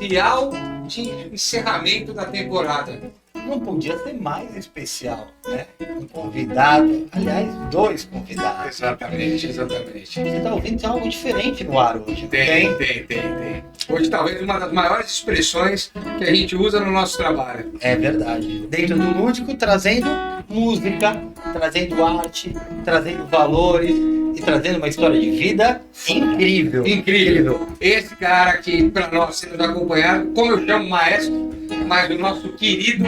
especial de encerramento da temporada. Não podia ser mais especial, né? Um convidado, aliás, 2 convidados. Exatamente. Você está ouvindo algo diferente no ar hoje. Tem. Hoje talvez uma das maiores expressões que a gente usa no nosso trabalho. É verdade. Dentro do lúdico, trazendo música, trazendo arte, trazendo valores e trazendo uma história de vida incrível. Esse cara aqui, para nós, sendo acompanhado, como eu chamo maestro, mas o nosso querido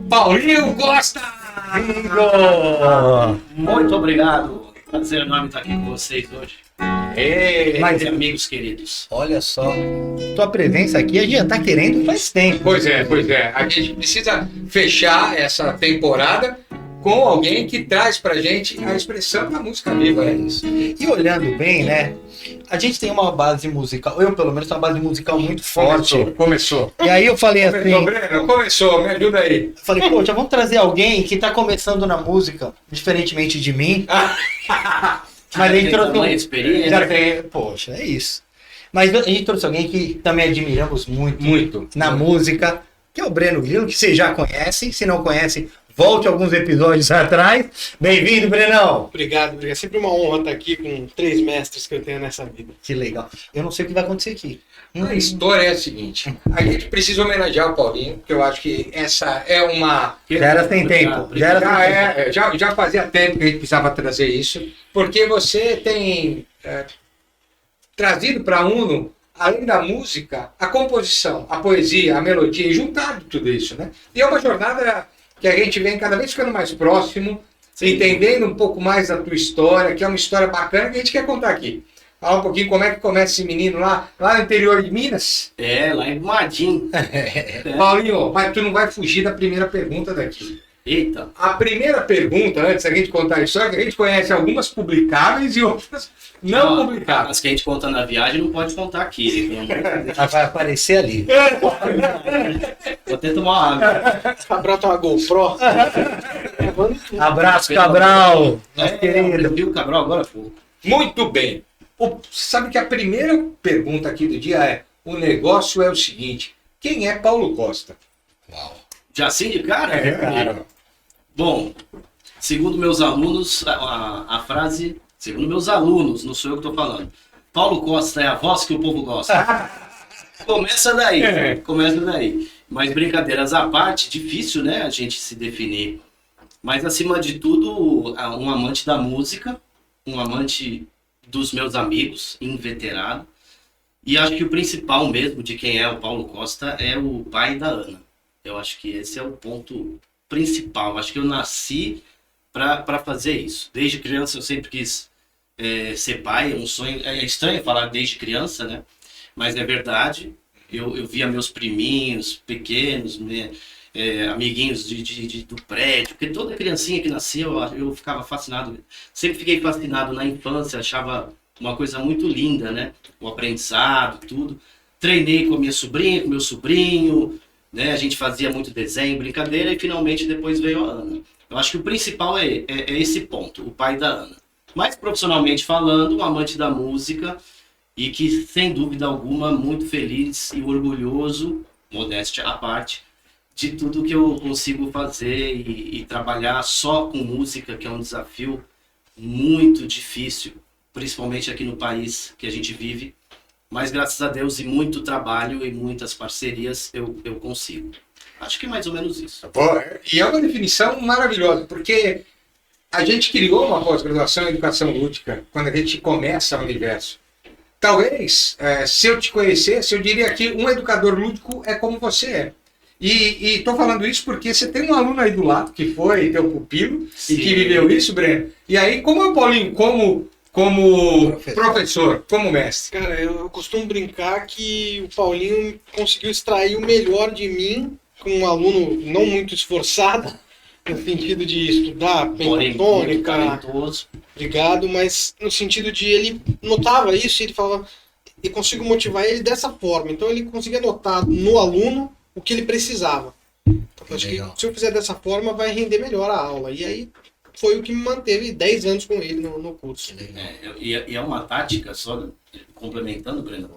Paulinho Costa! Bingo! Muito obrigado. Prazer enorme estar aqui com vocês hoje. Mas, Amigos queridos. olha só, tua presença aqui a gente já tá querendo faz tempo. Pois é. A gente precisa fechar essa temporada com alguém que traz pra gente a expressão da música viva. É isso. E olhando bem, né? A gente tem uma base musical, eu pelo menos tenho uma base musical muito forte. Começou. E aí eu falei assim, Breno, começou, me ajuda aí. eu falei, poxa, vamos trazer alguém que tá começando na música, diferentemente de mim. Mas a gente trouxe Tamanha experiência. já tem, poxa, é isso. Mas a gente trouxe alguém que também admiramos muito na música, que é o Breno Grilo, que vocês já conhecem. Se não conhecem, volte alguns episódios atrás. Bem-vindo, Brenão! Obrigado. É sempre uma honra estar aqui com 3 mestres que eu tenho nessa vida. Que legal. Eu não sei o que vai acontecer aqui. A história é a seguinte, a gente precisa homenagear o Paulinho, porque eu acho que essa é uma... Já era sem tempo. Já fazia tempo que a gente precisava trazer isso, porque você tem trazido para a Uno, além da música, a composição, a poesia, a melodia, e juntado tudo isso, né? E é uma jornada que a gente vem cada vez ficando mais próximo, entendendo um pouco mais da tua história, que é uma história bacana que a gente quer contar aqui. Fala um pouquinho como é que começa esse menino lá no interior de Minas. Lá em Madim. Paulinho, mas tu não vai fugir da primeira pergunta daqui. Eita. A primeira pergunta, antes da gente contar a história, que a gente conhece algumas publicáveis e outras não publicáveis. As que a gente conta na viagem não pode contar aqui. Vai aparecer ali. Vou até tomar uma água. Cabral tem uma GoPro. Abraço, Cabral! Nosso querido. Viu o Cabral agora? Pô. Muito bem. Sabe que a primeira pergunta aqui do dia é: o negócio é o seguinte, quem é Paulo Costa? Uau. Já assim de cara? Cara. Bom, segundo meus alunos, a frase, segundo meus alunos, não sou eu que estou falando. Paulo Costa é a voz que o povo gosta. Começa daí. Mas brincadeiras à parte, difícil, né, a gente se definir. Mas acima de tudo, um amante da música, um amante dos meus amigos, inveterado. E acho que o principal mesmo de quem é o Paulo Costa é o pai da Ana. Eu acho que esse é o ponto principal. Acho que eu nasci para fazer isso. Desde criança eu sempre quis ser pai, é um sonho. É estranho falar desde criança, né? Mas é verdade. Eu via meus priminhos pequenos, amiguinhos do prédio, porque toda criancinha que nascia eu ficava fascinado. Sempre fiquei fascinado na infância, achava uma coisa muito linda, né? O aprendizado, tudo. Treinei com a minha sobrinha, com meu sobrinho, né? A gente fazia muito desenho, brincadeira, e finalmente depois veio a Ana. Eu acho que o principal é esse ponto, o pai da Ana. Mas profissionalmente falando, um amante da música e que, sem dúvida alguma, muito feliz e orgulhoso, modéstia à parte, de tudo que eu consigo fazer e trabalhar só com música, que é um desafio muito difícil, principalmente aqui no país que a gente vive. Mas graças a Deus e muito trabalho e muitas parcerias eu consigo. Acho que é mais ou menos isso. E é uma definição maravilhosa, porque a gente criou uma pós-graduação em educação lúdica quando a gente começa o universo. Talvez, se eu te conhecesse, eu diria que um educador lúdico é como você é. E estou falando isso porque você tem um aluno aí do lado que foi teu pupilo. Sim. E que viveu isso, Breno. E aí, como é o Paulinho, como professor, como mestre? Cara, eu costumo brincar que o Paulinho conseguiu extrair o melhor de mim com um aluno não muito esforçado, no sentido de estudar pentatônica. Obrigado, mas no sentido de ele notava isso e ele falava, e consigo motivar ele dessa forma. Então ele conseguia notar no aluno o que ele precisava. Então, acho que se eu fizer dessa forma vai render melhor a aula. E aí foi o que me manteve 10 anos com ele no curso. E é uma tática, só complementando, Breno,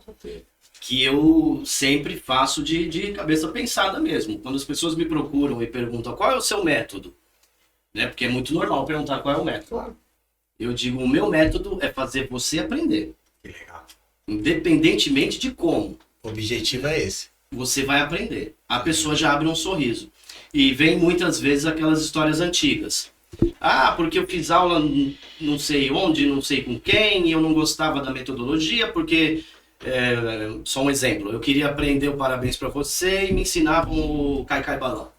que eu sempre faço de cabeça pensada mesmo. Quando as pessoas me procuram e perguntam qual é o seu método, né? Porque é muito normal perguntar qual é o método. Claro. Eu digo, o meu método é fazer você aprender. Que legal. Independentemente de como. O objetivo é esse. Você vai aprender. A pessoa já abre um sorriso. E vem muitas vezes aquelas histórias antigas. Ah, porque eu fiz aula não sei onde, não sei com quem, e eu não gostava da metodologia, porque... só um exemplo. Eu queria aprender o Parabéns para Você e me ensinavam o Cai Cai Balão.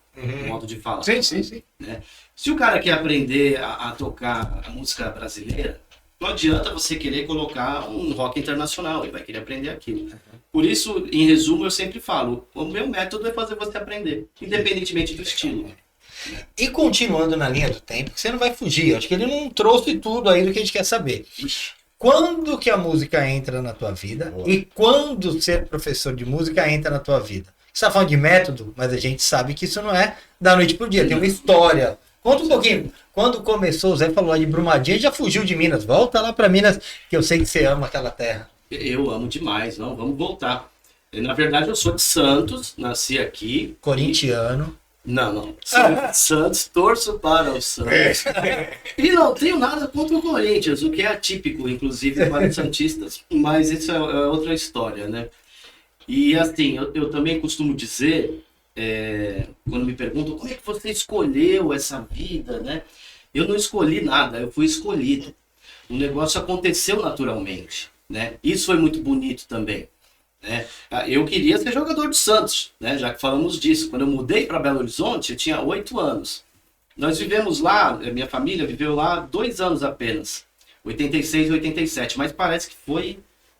Modo de falar. Sim. Né? Se o cara quer aprender a tocar a música brasileira, não adianta você querer colocar um rock internacional, ele vai querer aprender aquilo. Por isso, em resumo, eu sempre falo, o meu método é fazer você aprender, independentemente do estilo. E continuando na linha do tempo, que você não vai fugir, acho que ele não trouxe tudo aí do que a gente quer saber. Quando que a música entra na tua vida e quando ser professor de música entra na tua vida? Você está falando de método, mas a gente sabe que isso não é da noite pro dia, tem uma história. Conta um pouquinho. Quando começou, o Zé falou lá de Brumadinho, já fugiu de Minas. Volta lá para Minas, que eu sei que você ama aquela terra. Eu amo demais, não, vamos voltar. Na verdade, eu sou de Santos, nasci aqui. Corintiano. Não. Sou de Santos, torço para o Santos. E não tenho nada contra o Corinthians, o que é atípico, inclusive, para os santistas. Mas isso é outra história, né? E assim, eu também costumo dizer, quando me perguntam como é que você escolheu essa vida, né? Eu não escolhi nada, eu fui escolhido. O negócio aconteceu naturalmente, né? Isso foi muito bonito também. Né? Eu queria ser jogador de Santos, né? Já que falamos disso. Quando eu mudei para Belo Horizonte, eu tinha 8 anos. Nós vivemos lá, minha família viveu lá 2 anos apenas, 86 e 87, mas parece que foi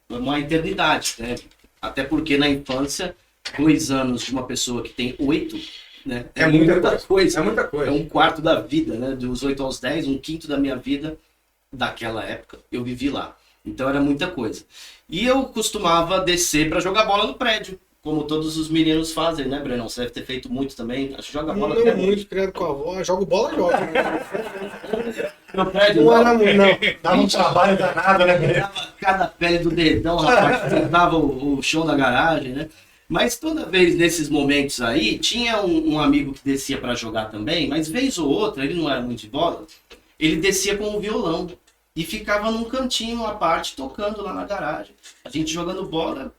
uma eternidade, né? Até porque na infância, 2 anos de uma pessoa que tem 8, né? É muita coisa. É muita coisa. É um quarto da vida, né? Dos 8 aos 10, um quinto da minha vida daquela época, eu vivi lá. Então era muita coisa. E eu costumava descer para jogar bola no prédio, como todos os meninos fazem, né, Breno? Você deve ter feito muito também. Acho que joga bola não muito, criado com a avó. Jogo bola, jogo. No prédio Não era muito, não. Dava um trabalho danado, né? Pegava cada pele do dedão, rapaz, tentava o chão da garagem, né? Mas toda vez nesses momentos aí, tinha um amigo que descia para jogar também, mas vez ou outra, ele não era muito de bola, ele descia com um violão e ficava num cantinho à parte, tocando lá na garagem. A gente jogando bola,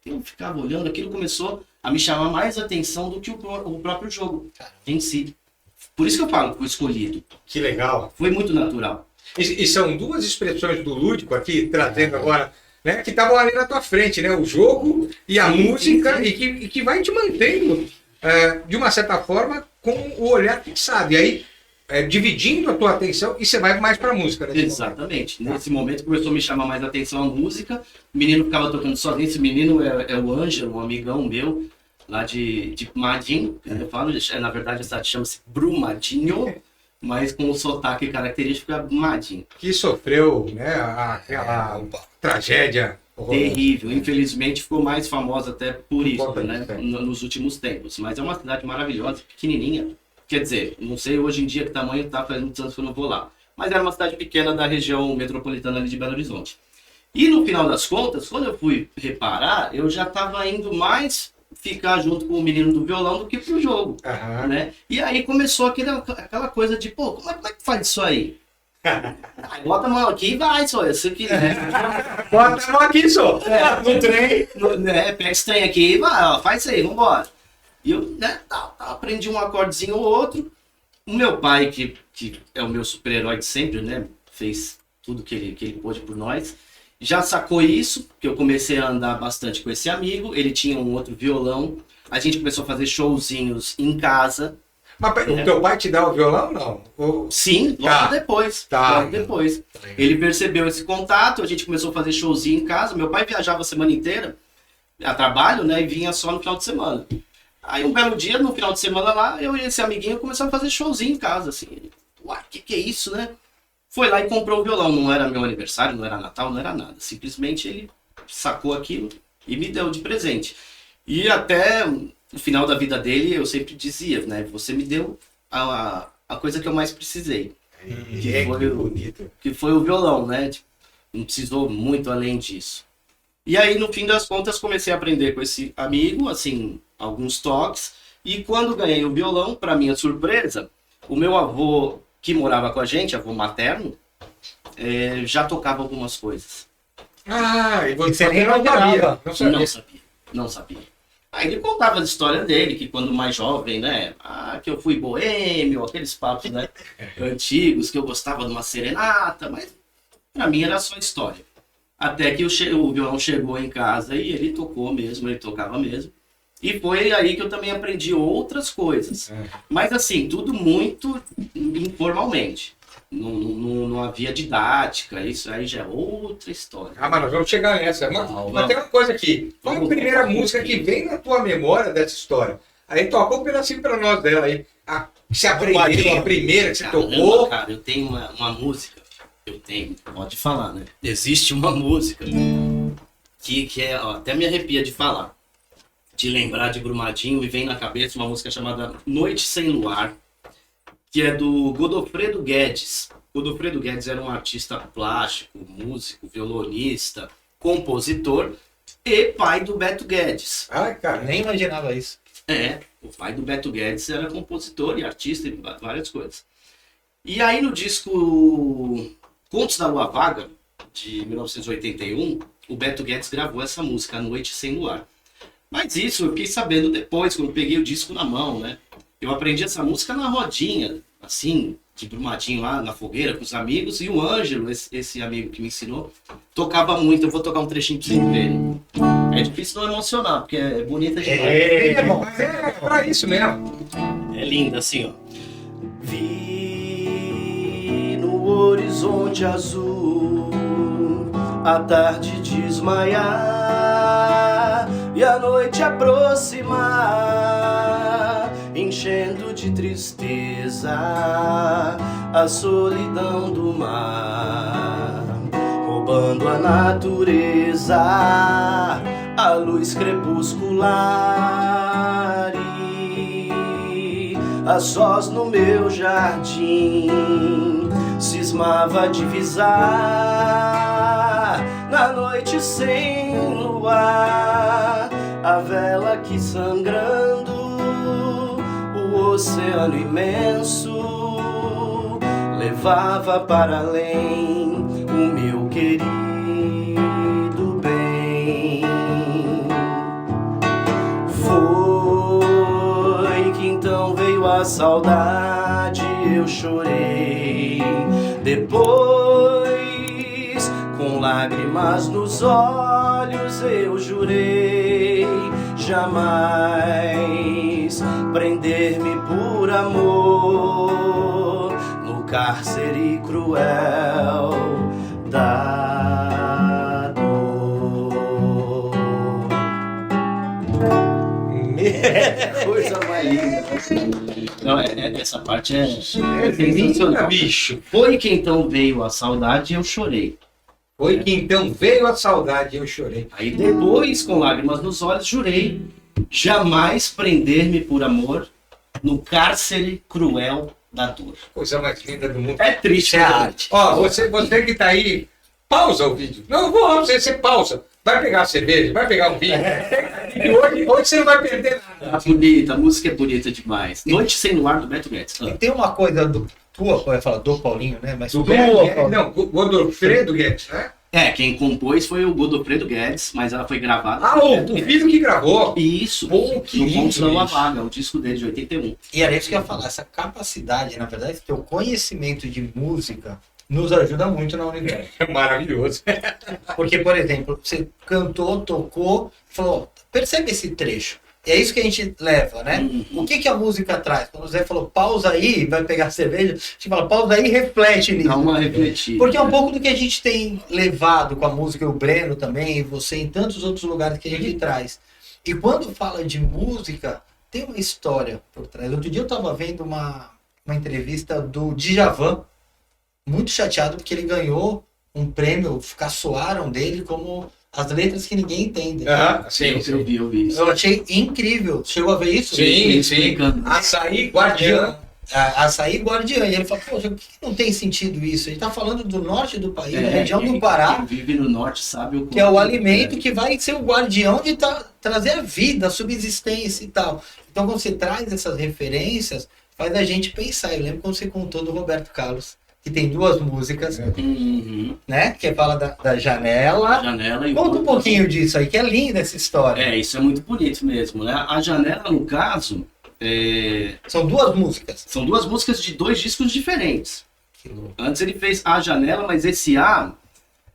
eu ficava olhando, aquilo começou a me chamar mais atenção do que o próprio jogo em si. Por isso que eu falo que foi escolhido. Que legal. Foi muito natural. E são 2 expressões do lúdico aqui, trazendo agora, né, que estavam ali na tua frente, né? O jogo e a música, sim. E que vai te mantendo, de uma certa forma, com o olhar fixado. E aí, dividindo a tua atenção e você vai mais pra música, né? Exatamente. Nesse momento começou a me chamar mais atenção a música. O menino ficava tocando sozinho. Esse menino é o Ângelo, um amigão meu, lá de Madinho. Eu falo, na verdade, a cidade chama-se Brumadinho, mas com o sotaque característico é Madinho. Que sofreu, né, aquela tragédia horrorosa. Terrível. Infelizmente ficou mais famosa até por isso, né? Nos últimos tempos. Mas é uma cidade maravilhosa, pequenininha. Quer dizer, não sei hoje em dia que tamanho tá, faz muitos anos que eu não vou lá. Mas era uma cidade pequena da região metropolitana ali de Belo Horizonte. E no final das contas, quando eu fui reparar, eu já estava indo mais ficar junto com o menino do violão do que pro jogo. Né? E aí começou aquela coisa de, pô, como é que faz isso aí? Bota a mão aqui e vai, só isso aqui, né? Bota a mão aqui, só. No trem. Pega esse trem aqui e vai, ó, faz isso aí, vambora. E eu, né, aprendi um acordezinho ou outro. O meu pai, que é o meu super-herói de sempre, né? Fez tudo que ele pôde por nós. Já sacou isso, que eu comecei a andar bastante com esse amigo. Ele tinha um outro violão. A gente começou a fazer showzinhos em casa. Mas o teu pai te dá o violão, não? Sim, logo depois. Logo depois. Ele percebeu esse contato, a gente começou a fazer showzinho em casa. Meu pai viajava a semana inteira a trabalho, né? E vinha só no final de semana. Aí um belo dia, no final de semana lá, eu e esse amiguinho começamos a fazer showzinho em casa, assim. Uai, que é isso, né? Foi lá e comprou o violão. Não era meu aniversário, não era Natal, não era nada. Simplesmente ele sacou aquilo e me deu de presente. E até no final da vida dele, eu sempre dizia, né? Você me deu a coisa que eu mais precisei. Que foi o violão, né? Tipo, não precisou muito além disso. E aí, no fim das contas, comecei a aprender com esse amigo, assim, alguns toques. E quando ganhei o violão, para minha surpresa, o meu avô, que morava com a gente, avô materno, já tocava algumas coisas. E você nem não sabia. Não sabia. Aí ele contava a história dele, que quando mais jovem, né? Que eu fui boêmio, aqueles papos, né? Antigos, que eu gostava de uma serenata, mas pra mim era só história. Até que o violão chegou em casa e ele tocou mesmo, ele tocava mesmo. E foi aí que eu também aprendi outras coisas. Mas assim, tudo muito informalmente. Não havia didática, isso aí já é outra história. Mas nós vamos chegar nessa. Mas tem uma coisa aqui. Qual é a primeira música que vem na tua memória dessa história? Aí toca um pedacinho pra nós dela aí. Que você aprendeu, a primeira que você tocou. Cara, eu tenho uma música. Pode falar, né? Existe uma música que é, até me arrepia de falar. De lembrar de Brumadinho, e vem na cabeça uma música chamada Noite Sem Luar, que é do Godofredo Guedes. Godofredo Guedes era um artista plástico, músico, violonista, compositor e pai do Beto Guedes. Cara, nem imaginava isso. O pai do Beto Guedes era compositor e artista e várias coisas. E aí no disco Contos da Lua Vaga, de 1981, o Beto Guedes gravou essa música, Noite Sem Luar. Mas isso eu fiquei sabendo depois, quando eu peguei o disco na mão, né? Eu aprendi essa música na rodinha, assim, de Brumadinho lá na fogueira com os amigos. E o Ângelo, esse amigo que me ensinou, tocava muito. Eu vou tocar um trechinho pra vocês verem. É difícil não emocionar, porque é bonita demais. Mas é pra isso mesmo. É linda, assim, ó. Vi no horizonte azul a tarde desmaiar e a noite aproximar, enchendo de tristeza a solidão do mar, roubando a natureza, a luz crepuscular. E a sós no meu jardim cismava divisar, na noite sem luar, a vela que sangrando o oceano imenso levava para além o meu querido bem. Foi que então veio a saudade, eu chorei. Depois, com lágrimas nos olhos, eu jurei jamais prender-me por amor no cárcere cruel da dor. Coisa mais linda. Não, essa parte é sensacional. Bicho. Foi que então veio a saudade e eu chorei. Foi que então veio a saudade e eu chorei. Aí depois, com lágrimas nos olhos, jurei jamais prender-me por amor no cárcere cruel da dor. Coisa mais linda do mundo. É triste, é arte. Você que tá aí, pausa o vídeo. Não, você pausa. Vai pegar a cerveja, vai pegar um vinho. E hoje você não vai perder nada. Bonita, a música é bonita demais. Noite Sem Luar, do Beto Guedes. E tem uma coisa eu ia falar do Paulinho, né? Mas do Paulinho. Não, Godofredo Guedes, né? Quem compôs foi o Godofredo Guedes, mas ela foi gravada. O filho que gravou. Isso. Que no Contos da Lua isso. Vaga, o disco dele de 81. E era isso que eu ia falar, essa capacidade, na verdade, teu conhecimento de música nos ajuda muito na Universo. É maravilhoso. Porque, por exemplo, você cantou, tocou, falou, percebe esse trecho. E é isso que a gente leva, né? O que a música traz? Quando o Zé falou, pausa aí, vai pegar cerveja, a gente fala, pausa aí e reflete nisso. Dá uma refletida. Porque é um pouco do que a gente tem levado com a música, o Breno também, e você, em tantos outros lugares que a gente traz. E quando fala de música, tem uma história por trás. Outro dia eu estava vendo uma entrevista do Djavan, muito chateado porque ele ganhou um prêmio, caçoaram dele como as letras que ninguém entende. Sim. Eu vi isso. Eu achei incrível. Chegou a ver isso? Sim. Açaí Guardiã. Açaí Guardiã. E ele fala, poxa, por que não tem sentido isso? A gente tá falando do norte do país, da região do Pará. Quem vive no norte sabe o que é o alimento que vai ser o guardião de trazer a vida, a subsistência e tal. Então, quando você traz essas referências, faz a gente pensar. Eu lembro quando você contou do Roberto Carlos, que tem 2 músicas, né? Que fala da janela. Janela e conta um pouquinho disso aí, que é linda essa história. Isso é muito bonito mesmo, né? A janela, no caso... São 2 músicas. São 2 músicas de 2 discos diferentes. Antes ele fez A Janela, mas esse A,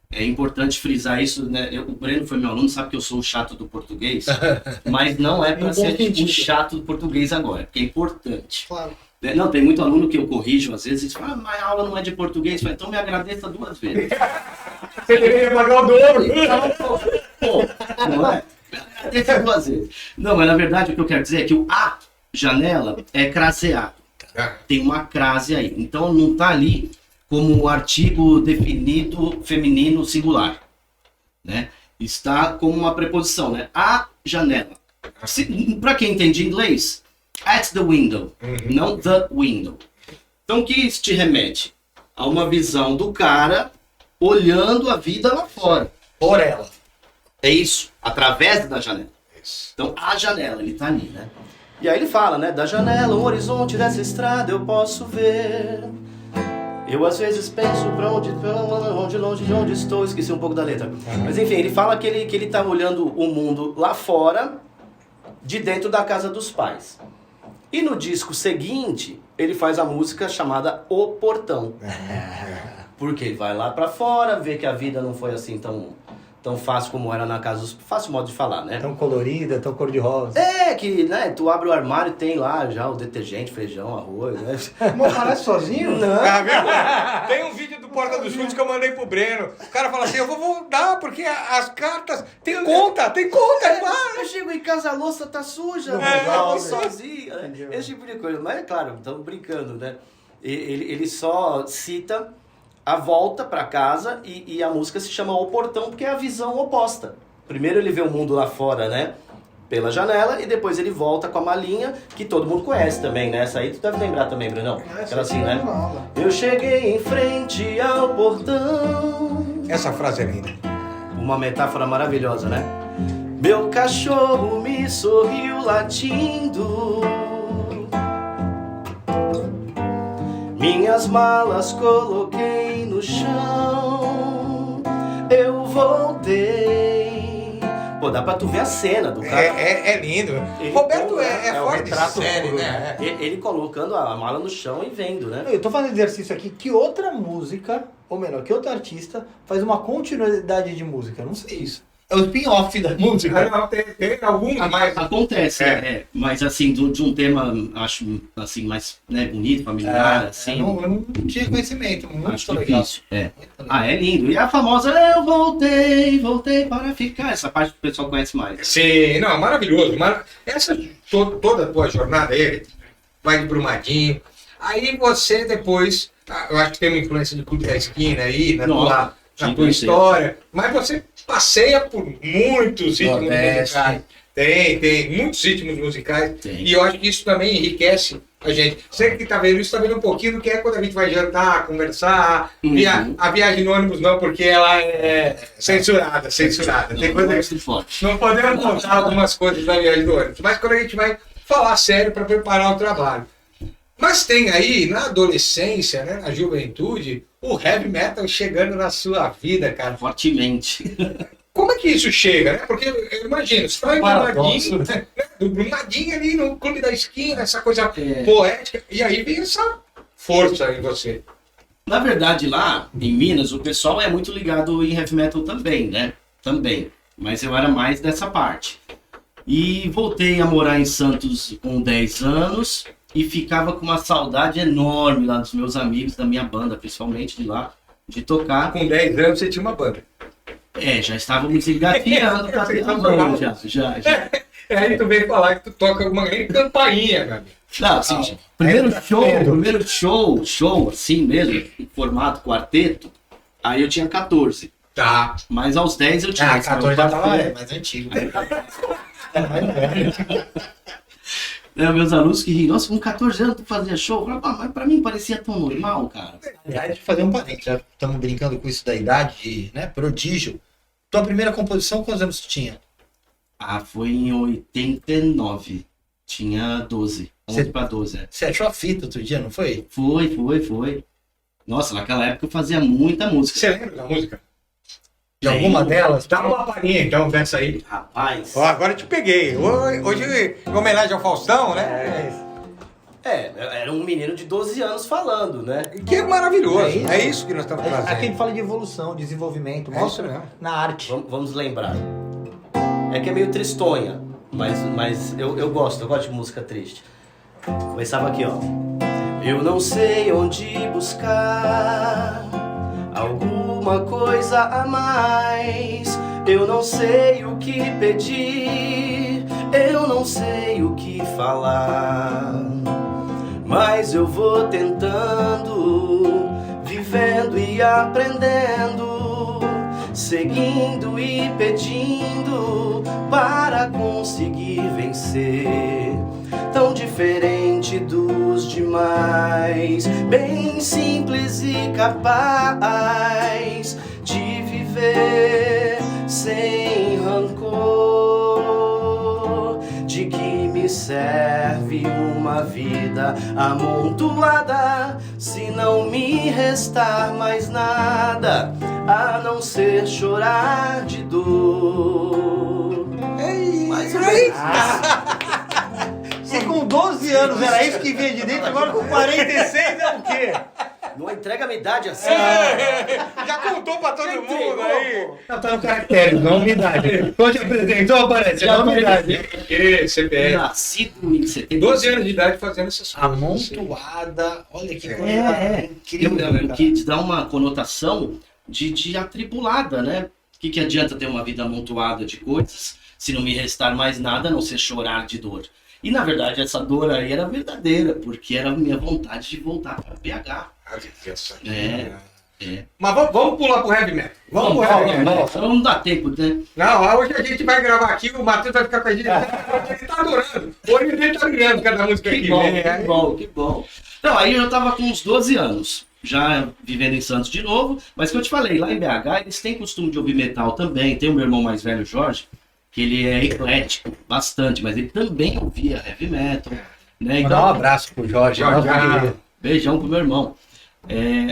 é importante frisar isso, né? O Breno foi meu aluno, sabe que eu sou o chato do português, mas não é para ser tipo chato do português agora, porque é importante. Claro. Não, tem muito aluno que eu corrijo às vezes e fala, mas a aula não é de português, então me agradeça 2 vezes. Você deveria pagar o dobro. Pô, não é? Me agradeça 2 vezes. Não, mas na verdade o que eu quero dizer é que o A Janela é craseado. Tem uma crase aí. Então não está ali como um artigo definido feminino singular, né? Está como uma preposição, né? A janela. Para quem entende inglês, at the window, não the window. Então o que isso te remete? A uma visão do cara olhando a vida lá fora. Por ela. É isso, através da janela. Então a janela, ele tá ali, né? E aí ele fala, né? Da janela, um horizonte dessa estrada eu posso ver. Eu às vezes penso pra onde longe de onde estou. Esqueci um pouco da letra. Mas enfim, ele fala que ele tá olhando o mundo lá fora, de dentro da casa dos pais. E no disco seguinte, ele faz a música chamada O Portão. Porque ele vai lá pra fora, vê que a vida não foi assim tão fácil como era na casa dos... Fácil modo de falar, né? Tão colorida, tão cor-de-rosa. Que, né, tu abre o armário e tem lá já o detergente, feijão, arroz, né? Não parece sozinho? Não. Tem um vídeo do Porta dos Fundos que eu mandei pro Breno. O cara fala assim, eu vou voltar porque as cartas... Tem conta. Eu chego em casa, a louça tá suja, eu sozinho, né? Esse tipo de coisa. Mas é claro, estamos brincando, né? Ele só cita a volta para casa e a música se chama O Portão porque é a visão oposta. Primeiro ele vê o mundo lá fora, né? Pela janela e depois ele volta com a malinha que todo mundo conhece também, né? Essa aí tu deve lembrar também, Brunão. Aquela assim, né? Eu cheguei em frente ao portão. Essa frase é linda. Uma metáfora maravilhosa, né? Meu cachorro me sorriu latindo. Minhas malas coloquei no chão. Eu voltei. Pô, dá pra tu ver a cena do cara. É lindo. Roberto é forte de série, puro, né? Ele colocando a mala no chão e vendo, né? Eu tô fazendo exercício aqui. Que outra música, ou melhor, que outro artista faz uma continuidade de música? Eu não sei isso. É o spin-off da música. Não, tem alguma mais. Acontece, mas assim, de um tema, acho assim, mais bonito, familiar, assim. Eu não tinha conhecimento, muito acho legal. difícil. É lindo. E a famosa, eu voltei para ficar. Essa parte o pessoal conhece mais. Sim, não, maravilhoso. Essa, toda a tua jornada, ele vai de Brumadinho. Aí você depois, eu acho que tem uma influência de Clube da Esquina aí, na tua história, mas você passeia por muitos ritmos musicais. Tem muitos ritmos musicais. E eu acho que isso também enriquece a gente. Você que está vendo isso, está vendo um pouquinho do que é quando a gente vai jantar, conversar. A viagem no ônibus não, porque ela é censurada. Tem coisa que não podemos contar algumas coisas da viagem do ônibus. Mas quando a gente vai falar sério para preparar o trabalho. Mas tem aí, na adolescência, né, na juventude, o heavy metal chegando na sua vida, cara. Fortemente. Como é que isso chega, né? Porque eu imagino, você vai Brumadinho, né? Do Brumadinho ali no Clube da Esquina, essa coisa poética, e aí vem essa força em você. Na verdade, lá em Minas, o pessoal é muito ligado em heavy metal também, né? Também. Mas eu era mais dessa parte. E voltei a morar em Santos com 10 anos e ficava com uma saudade enorme lá dos meus amigos, da minha banda, principalmente de lá, de tocar. Com 10 anos você tinha uma banda. Já estávamos engateando pra ter uma banda, já. Aí tu veio falar que tu toca uma grande campainha, cara. Não, assim, primeiro show, assim mesmo, em formato quarteto, aí eu tinha 14. Tá. Mas aos 10 eu tinha. 14 já tava mais antigo. Meus alunos que riam, nossa, com 14 anos tu fazia show? Eu falava, mas pra mim parecia tão normal, cara. Aliás, de fazer um parênteses, já estamos brincando com isso da idade, né? Prodígio. Tua primeira composição, quantos anos tu tinha? Foi em 89. Tinha 12. 11 pra 12, Você achou a fita outro dia, não foi? Foi. Nossa, naquela época eu fazia muita música. Você lembra da música? De alguma delas? Dá uma palhinha então, dessa aí. Rapaz. Ó, agora eu te peguei. Hoje, em homenagem ao Faustão, né? Era um menino de 12 anos falando, né? Que é maravilhoso. É isso. É isso que nós estamos fazendo. Aqui ele fala de evolução, desenvolvimento, É mostra isso mesmo. na arte. Vamos lembrar. É que é meio tristonha, mas eu gosto de música triste. Começava aqui, ó. Eu não sei onde buscar alguma coisa a mais. Eu não sei o que pedir. Eu não sei o que falar. Mas eu vou tentando, vivendo e aprendendo, seguindo e pedindo para conseguir vencer. Tão diferente dos demais, bem simples e capaz de viver sem rancor. De que me serve uma vida amontoada se não me restar mais nada a não ser chorar de dor? Mais ou menos. Se com 12 anos era isso que vinha de dentro, agora com 46 é o quê? Não entrega a minha idade assim. Já contou pra todo mundo aí. Não, tá no caractere, não umidade. Quando te apresentou, aparece, é umidade. CPF. Nascido em 70. 12 anos de idade fazendo essas coisas. Amontoada, olha que coisa incrível. Que dá uma conotação de atribulada, né? O que adianta ter uma vida amontoada de coisas se não me restar mais nada a não ser chorar de dor? E na verdade essa dor aí era verdadeira, porque era a minha vontade de voltar para BH. Mas vamos pular pro heavy metal. Vamos pro heavy metal. Não dá tempo, né? Não, hoje a gente vai gravar aqui, o Matheus vai ficar com a gente. Ele tá adorando. Hoje ele tá brilhando cada música aqui. Que bom. Então, aí eu tava com uns 12 anos, já vivendo em Santos de novo, mas que eu te falei, lá em BH eles têm costume de ouvir metal também. Tem o meu irmão mais velho, Jorge, que ele é eclético, bastante, mas ele também ouvia heavy metal. Né? Então, um abraço pro Jorge. Beijão pro meu irmão.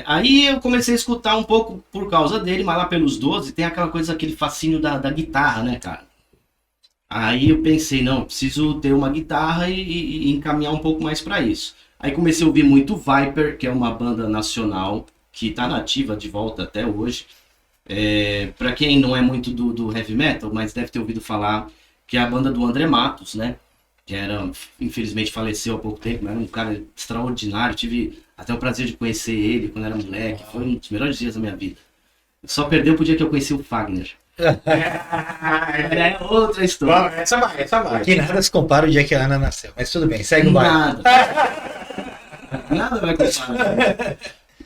Aí eu comecei a escutar um pouco por causa dele, mas lá pelos 12 tem aquela coisa, aquele fascínio da guitarra, né, cara? Aí eu pensei, não, preciso ter uma guitarra e encaminhar um pouco mais pra isso. Aí comecei a ouvir muito Viper, que é uma banda nacional, que tá nativa de volta até hoje. Pra quem não é muito do heavy metal, mas deve ter ouvido falar, que é a banda do André Matos, né? Que infelizmente faleceu há pouco tempo, mas era um cara extraordinário. Tive até o prazer de conhecer ele quando era moleque. Foi um dos melhores dias da minha vida. Só perdeu pro dia que eu conheci o Fagner. É outra história. Essa vai. Aqui nada se compara o dia que a Ana nasceu. Mas tudo bem, segue o baile. Nada vai comparar.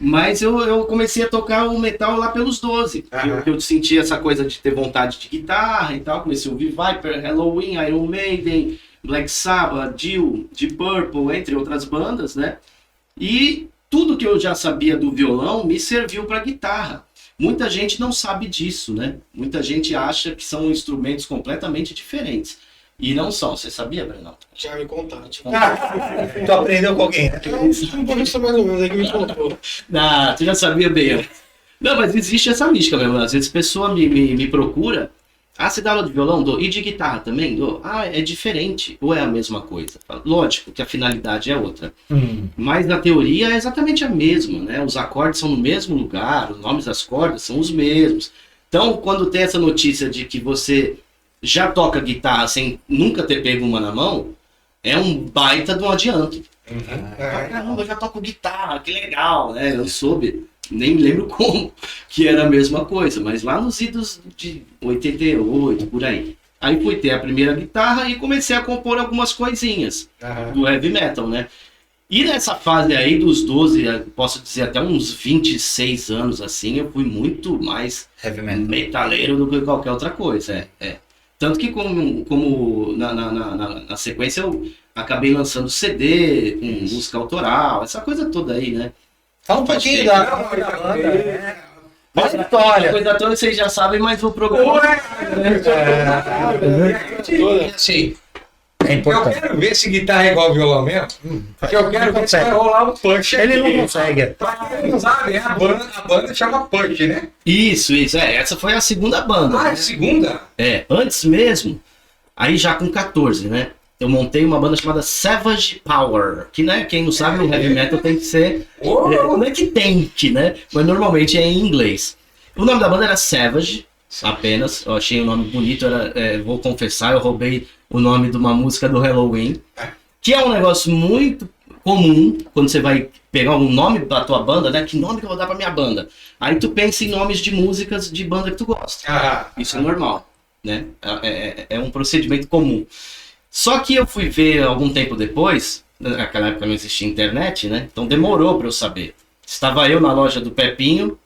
Mas eu comecei a tocar o metal lá pelos 12. Eu senti essa coisa de ter vontade de guitarra e tal. Comecei a ouvir Viper, Halloween, Iron Maiden, Black Sabbath, Dio, Deep Purple, entre outras bandas, né? E tudo que eu já sabia do violão me serviu para guitarra. Muita gente não sabe disso, né? Muita gente acha que são instrumentos completamente diferentes. E não são. Você sabia, Brenão? Já me contaram. Tu aprendeu com alguém, né? Um pouquinho mais ou menos aí que me contou. Tu já sabia bem. Não, mas existe essa mística mesmo. Às vezes a pessoa me procura. Você dá aula de violão? Dou. E de guitarra também? Dou. É diferente. Ou é a mesma coisa? Lógico que a finalidade é outra. Mas na teoria é exatamente a mesma, né? Os acordes são no mesmo lugar, os nomes das cordas são os mesmos. Então, quando tem essa notícia de que você já toca guitarra sem nunca ter pego uma na mão, é um baita de um adianto. Caramba, eu já toco guitarra, que legal, né? Eu soube, nem me lembro como, que era a mesma coisa, mas lá nos idos de 88, por aí. Aí fui ter a primeira guitarra e comecei a compor algumas coisinhas do heavy metal, né? E nessa fase aí dos 12, posso dizer até uns 26 anos assim, eu fui muito mais Heavy metal. Metaleiro do que qualquer outra coisa, Tanto que como na sequência acabei lançando CD com música autoral, essa coisa toda aí, né? Fala um pouquinho da banda. Mas A história. coisa toda vocês já sabem, mas o programa... Assim, É eu importante. quero ver se guitarra é igual violão mesmo. Que eu quero ver se vai rolar um punch aqui. Ele não consegue. Pra quem não sabe, a banda chama Punch, né? Isso, essa foi a segunda banda. Ah, né? é segunda? Antes mesmo, aí já com 14, né? Eu montei uma banda chamada Savage Power, que, né, quem não sabe, o heavy metal tem que ser... não é que tem que, né? Mas normalmente é em inglês. O nome da banda era Savage, apenas. Eu achei o nome bonito, vou confessar, eu roubei o nome de uma música do Halloween, que é um negócio muito comum, quando você vai pegar um nome da tua banda, né? Que nome que eu vou dar pra minha banda? Aí tu pensa em nomes de músicas de banda que tu gosta. Isso é normal, né? É um procedimento comum. Só que eu fui ver algum tempo depois, naquela época não existia internet, né? Então demorou para eu saber. Estava eu na loja do Pepinho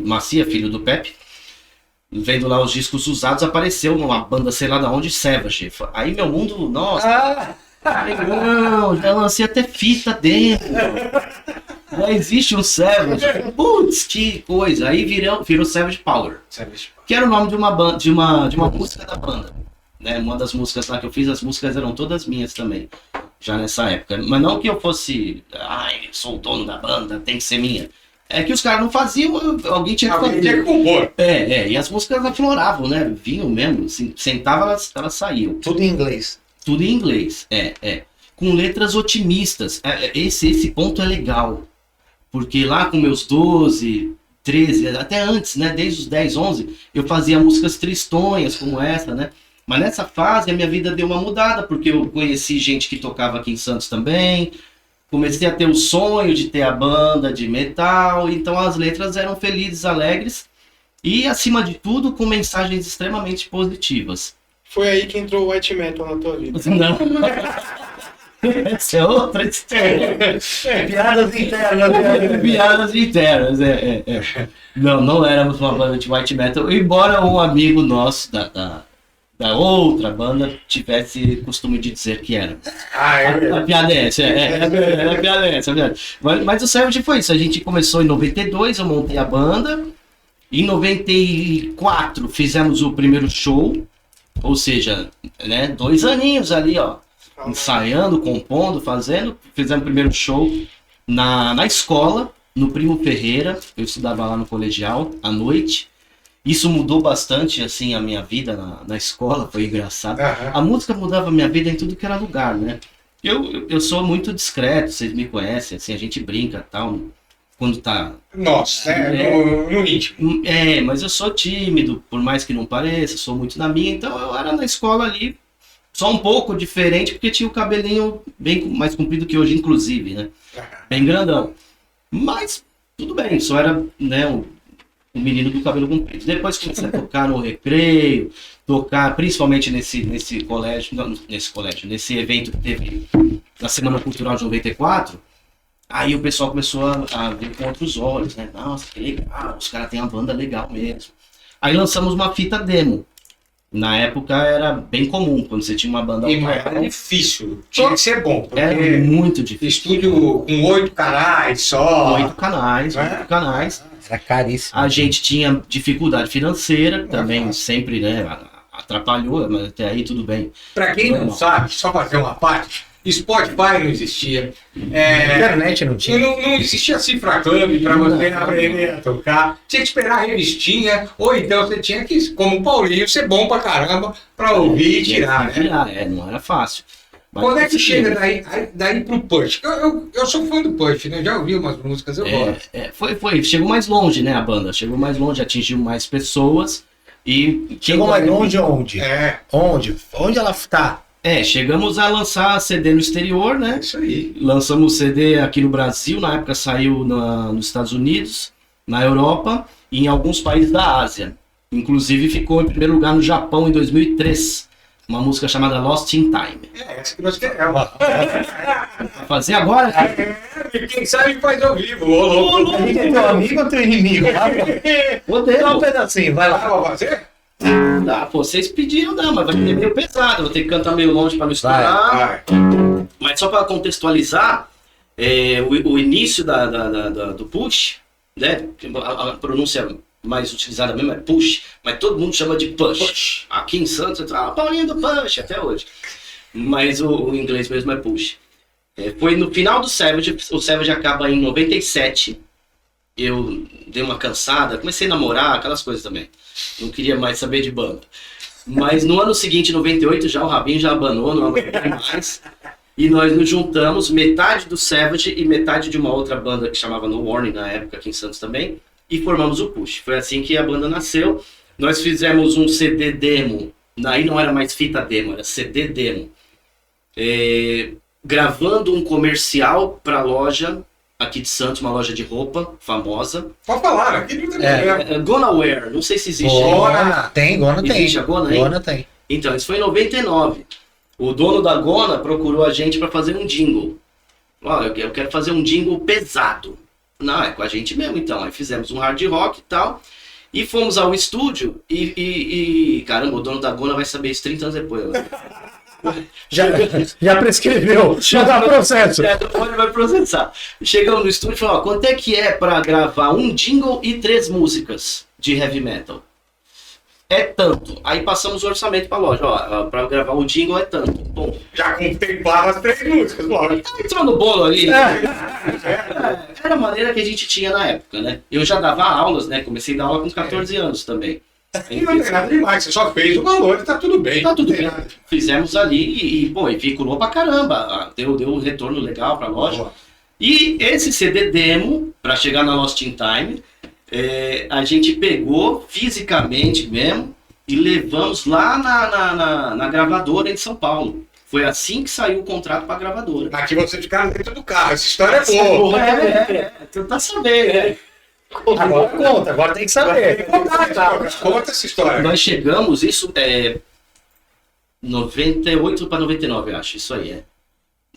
Macia, filho do Pepe, vendo lá os discos usados, apareceu uma banda, sei lá de onde, Savage. Aí meu mundo, nossa, não, já lancei até fita dentro. Já existe um Savage. Putz, que coisa. Aí virou Savage Power, que era o nome de uma música da banda. Né, uma das músicas lá que eu fiz, as músicas eram todas minhas também, já nessa época. Mas não que eu fosse, sou o dono da banda, tem que ser minha. É que os caras não faziam, alguém tinha que fazer. Tinha que compor. E as músicas afloravam, né? Vinham mesmo, assim, sentava, elas saíam. Tudo em inglês. Tudo em inglês, com letras otimistas. Esse ponto é legal, porque lá com meus 12, 13, até antes, né? Desde os 10, 11, eu fazia músicas tristonhas como essa, né? Mas nessa fase a minha vida deu uma mudada, porque eu conheci gente que tocava aqui em Santos também, comecei a ter o sonho de ter a banda de metal, então as letras eram felizes, alegres e, acima de tudo, com mensagens extremamente positivas. Foi aí que entrou o white metal na tua vida. Não. Essa é outra história. Piadas internas. Piadas internas, Não éramos uma banda de white metal, embora um amigo nosso da outra banda tivesse costume de dizer que era. A piada é essa, a piada é essa. Mas o Savage foi isso, a gente começou em 92, eu montei a banda, em 94 fizemos o primeiro show, ou seja, né, 2 aninhos ali, ó, ensaiando, compondo, fazendo, fizemos o primeiro show na escola, no Primo Ferreira, eu estudava lá no colegial, à noite. Isso mudou bastante, assim, a minha vida na escola, foi engraçado. A música mudava a minha vida em tudo que era lugar, né? Eu sou muito discreto, vocês me conhecem, assim, a gente brinca e tal, quando tá... Nossa, no íntimo. Mas eu sou tímido, por mais que não pareça, sou muito na minha, então eu era na escola ali, só um pouco diferente, porque tinha o cabelinho bem mais comprido que hoje, inclusive, né? Bem grandão. Mas, tudo bem, só era, né, um menino do cabelo comprido. Depois comecei a tocar no recreio, tocar principalmente nesse colégio, nesse evento que teve na Semana Cultural de 94. Aí o pessoal começou a ver com outros olhos, né? Nossa, que legal, os caras têm uma banda legal mesmo. Aí lançamos uma fita demo. Na época era bem comum, quando você tinha uma banda Era difícil, tinha que ser bom. Porque era muito difícil. Estúdio com 8 canais só. 8 canais. Era caríssimo. A gente tinha dificuldade financeira, também sempre, né, atrapalhou, mas até aí tudo bem. Pra quem não sabe, só fazer uma parte, Spotify não existia. Internet não tinha. Não existia cifra club pra você aprender a tocar. Tinha que esperar a revistinha, ou então você tinha que, como o Paulinho, ser bom pra caramba pra ouvir e tirar, né? Não era fácil. Mas quando é que chega daí pro Punch? Eu sou fã do Punch, né? Já ouvi umas músicas, eu gosto. Chegou mais longe, né, a banda? Chegou mais longe, atingiu mais pessoas. E chegou mais longe onde? Onde ela tá? Chegamos a lançar CD no exterior, né? Isso aí. Lançamos CD aqui no Brasil, na época saiu nos Estados Unidos, na Europa e em alguns países da Ásia. Inclusive ficou em primeiro lugar no Japão em 2003. Uma música chamada Lost in Time. Essa que nós queremos. Fazer agora? Quem sabe faz ao vivo. Ô, louco. A gente é teu amigo ou teu inimigo? Poder. Só um pedacinho, vai lá. Vai fazer? Dá, pô, vocês pediram, não, mas vai ter meio pesado, vou ter que cantar meio longe pra não estourar. Mas só pra contextualizar, o início do push, né? A pronúncia mais utilizada mesmo é push, mas todo mundo chama de push. Aqui em Santos, Paulinho do push, até hoje. Mas o inglês mesmo é push. Foi no final do Savage, o Savage acaba em 97. Eu dei uma cansada, comecei a namorar, aquelas coisas também. Não queria mais saber de banda. Mas no ano seguinte, 98, já o Rabinho já abanou, não aguentou mais. E nós nos juntamos, metade do Savage e metade de uma outra banda que chamava No Warning, na época, aqui em Santos também, e formamos o Push. Foi assim que a banda nasceu. Nós fizemos um CD demo, aí não era mais fita demo, era CD demo. Gravando um comercial para a loja aqui de Santos, uma loja de roupa famosa. Pode falar, aqui não tem problema. Gonna Wear, não sei se existe. Gonna tem. Existe a Gonna aí? Gonna tem. Então, isso foi em 99. O dono da Gonna procurou a gente para fazer um jingle. Eu quero fazer um jingle pesado. Não, é com a gente mesmo, então. Aí fizemos um hard rock e tal. E fomos ao estúdio e caramba, o dono da Gonna vai saber isso 30 anos depois. Já prescreveu, já dá processo. Ele vai processar. Chegamos no estúdio e falamos, quanto é que é para gravar um jingle e 3 músicas de heavy metal? É tanto. Aí passamos o orçamento para a loja. Para gravar o jingle é tanto. Bom, já contemplava as 3 músicas, lógico. Entrou no bolo ali. Era a maneira que a gente tinha na época, né? Eu já dava aulas, né? Comecei a dar aula com 14 anos também. E não tem nada demais, você só fez o valor e tá tudo bem. Tá tudo bem. Fizemos ali e veiculou pra caramba. Deu um retorno legal pra loja. Boa. E esse CD demo, pra chegar na Lost in Time, a gente pegou fisicamente mesmo e levamos lá na gravadora em São Paulo. Foi assim que saiu o contrato pra gravadora. Aqui você ficar dentro do carro, essa história é boa. Tu tá sabendo, né? Agora tem que saber. Conta essa história. Nós chegamos, isso 98 para 99, eu acho, isso aí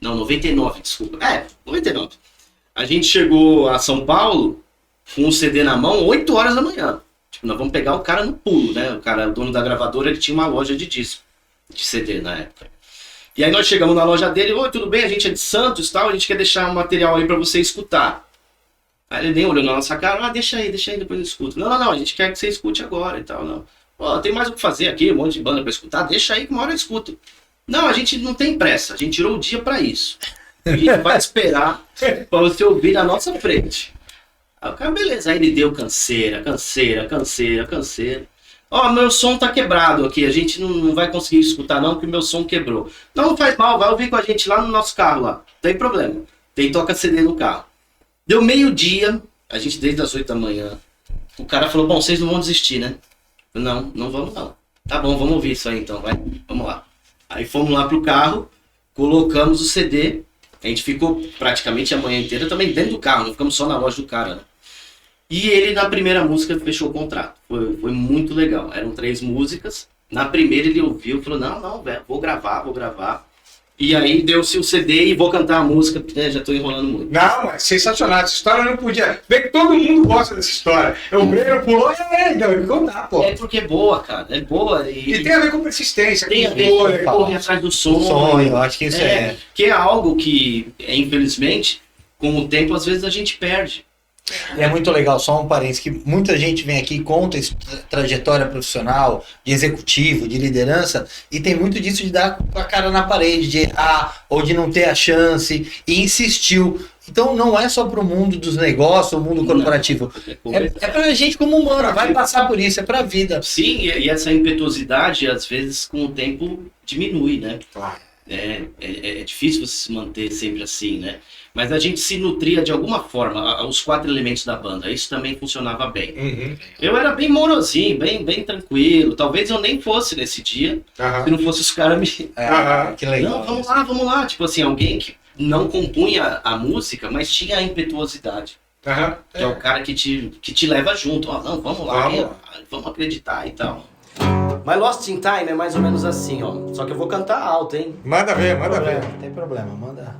Não, 99, desculpa. 99. A gente chegou a São Paulo com um CD na mão, 8 horas da manhã. Tipo, nós vamos pegar o cara no pulo, né? O dono da gravadora, ele tinha uma loja de disco, de CD na época. E aí nós chegamos na loja dele, oi, tudo bem? A gente é de Santos e tal, a gente quer deixar um material aí para você escutar. Aí ele nem olhou na nossa cara, deixa aí, depois eu escuto. Não, a gente quer que você escute agora e tal, não. Tem mais o que fazer aqui, um monte de banda pra escutar, deixa aí que uma hora eu escuto. Não, a gente não tem pressa, a gente tirou o dia pra isso. A gente vai esperar pra você ouvir na nossa frente. Aí o cara, beleza, aí ele deu canseira. Meu som tá quebrado aqui, a gente não vai conseguir escutar não, porque meu som quebrou. Não faz mal, vai ouvir com a gente lá no nosso carro lá, não tem problema. Toca CD no carro. Deu meio-dia, a gente desde as 8 da manhã. O cara falou, bom, vocês não vão desistir, né? Não vamos não. Tá bom, vamos ouvir isso aí então, vai. Vamos lá. Aí fomos lá pro carro, colocamos o CD. A gente ficou praticamente a manhã inteira também dentro do carro, não ficamos só na loja do cara, né? E ele na primeira música fechou o contrato. Foi muito legal. Eram 3 músicas. Na primeira ele ouviu e falou, não, velho, vou gravar. E aí deu-se o CD e vou cantar a música, né? Já tô enrolando muito. Não, é sensacional. Essa história não podia. Vê que todo mundo gosta dessa história. O Breno pulou, não contar, pô. É porque é boa, cara. É boa. E tem a ver com persistência. Tem a ver com correr atrás do sonho. Eu acho que isso é. Que é algo que, infelizmente, com o tempo, às vezes a gente perde. E é muito legal, só um parênteses, que muita gente vem aqui e conta trajetória profissional, de executivo, de liderança, e tem muito disso de dar com a cara na parede, de errar, ou de não ter a chance, e insistiu. Então não é só pro mundo dos negócios, o mundo corporativo. É pra gente como humano, vai passar por isso, é pra vida. Sim, e essa impetuosidade, às vezes, com o tempo, diminui, né? Claro. É difícil você se manter sempre assim, né? Mas a gente se nutria de alguma forma, os 4 elementos da banda, isso também funcionava bem. Uhum. Eu era bem morosinho, bem tranquilo, talvez eu nem fosse nesse dia, se não fosse os caras me... Que legal. Não, vamos lá, tipo assim, alguém que não compunha a música, mas tinha a impetuosidade. Que é o cara que te leva junto, não, vamos lá, vamos acreditar e tal. Mas Lost in Time é mais ou menos assim, ó. Só que eu vou cantar alto, hein? Manda ver. Não tem problema, manda.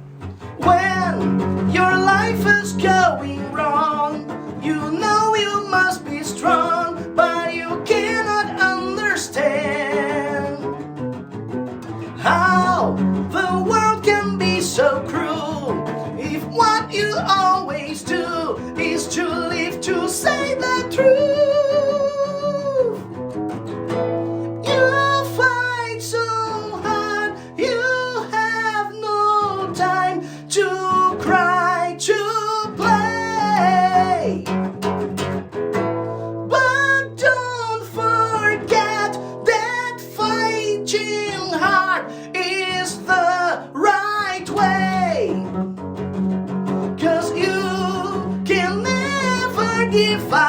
When your life is going wrong, you know you must be strong, but you cannot understand.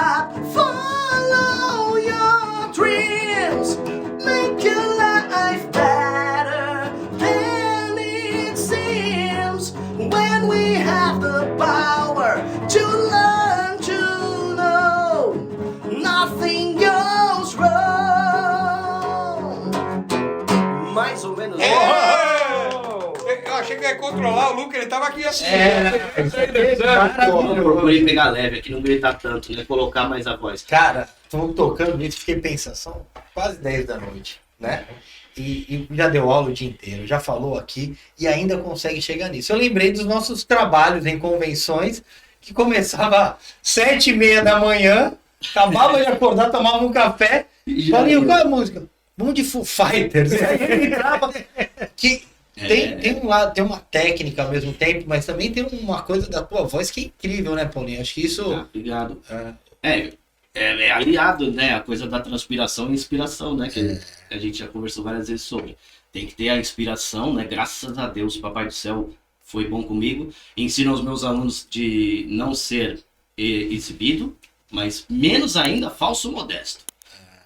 up, follow your dreams, make your life better than it seems. When we have the power to learn to know, nothing goes wrong. Mais ou menos. Eu achei que ia controlar o Luca, ele tava aqui assim. Eu procurei pegar leve aqui, não gritar tanto, né? Colocar mais a voz. Cara, tô tocando nisso, fiquei pensando, são quase 10 da noite, né? E já deu aula o dia inteiro, já falou aqui e ainda consegue chegar nisso. Eu lembrei dos nossos trabalhos em convenções, que começava às 7h30 da manhã, acabava de acordar, tomava um café, falei, qual é a música? Vamos de Foo Fighters. Aí ele entrava, que tem um lado, tem uma técnica ao mesmo tempo, mas também tem uma coisa da tua voz que é incrível, né, Paulinho? Acho que isso... Obrigado. É aliado, né? A coisa da transpiração e inspiração, né? Que a gente já conversou várias vezes sobre. Tem que ter a inspiração, né? Graças a Deus, o Papai do Céu foi bom comigo. Ensino aos meus alunos de não ser exibido, mas menos ainda falso modesto.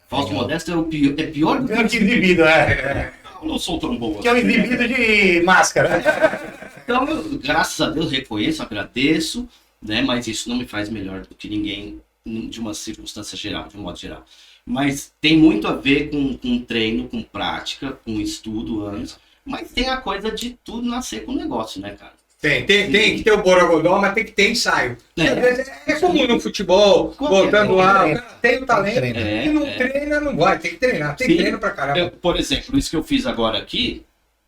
Falso modesto é pior do que exibido, Eu não sou tão bom. Que é um exibido de máscara. Então, eu, graças a Deus, reconheço, agradeço, né? Mas isso não me faz melhor do que ninguém de uma circunstância geral, de um modo geral. Mas tem muito a ver com treino, com prática, com estudo antes. Mas tem a coisa de tudo nascer com o negócio, né, cara? Tem que ter o borogodó, mas tem que ter ensaio. Às vezes é comum no futebol, voltando lá, o cara tem o talento, e não treina, não vai, tem que treinar, tem treino pra caramba. Por exemplo, isso que eu fiz agora aqui,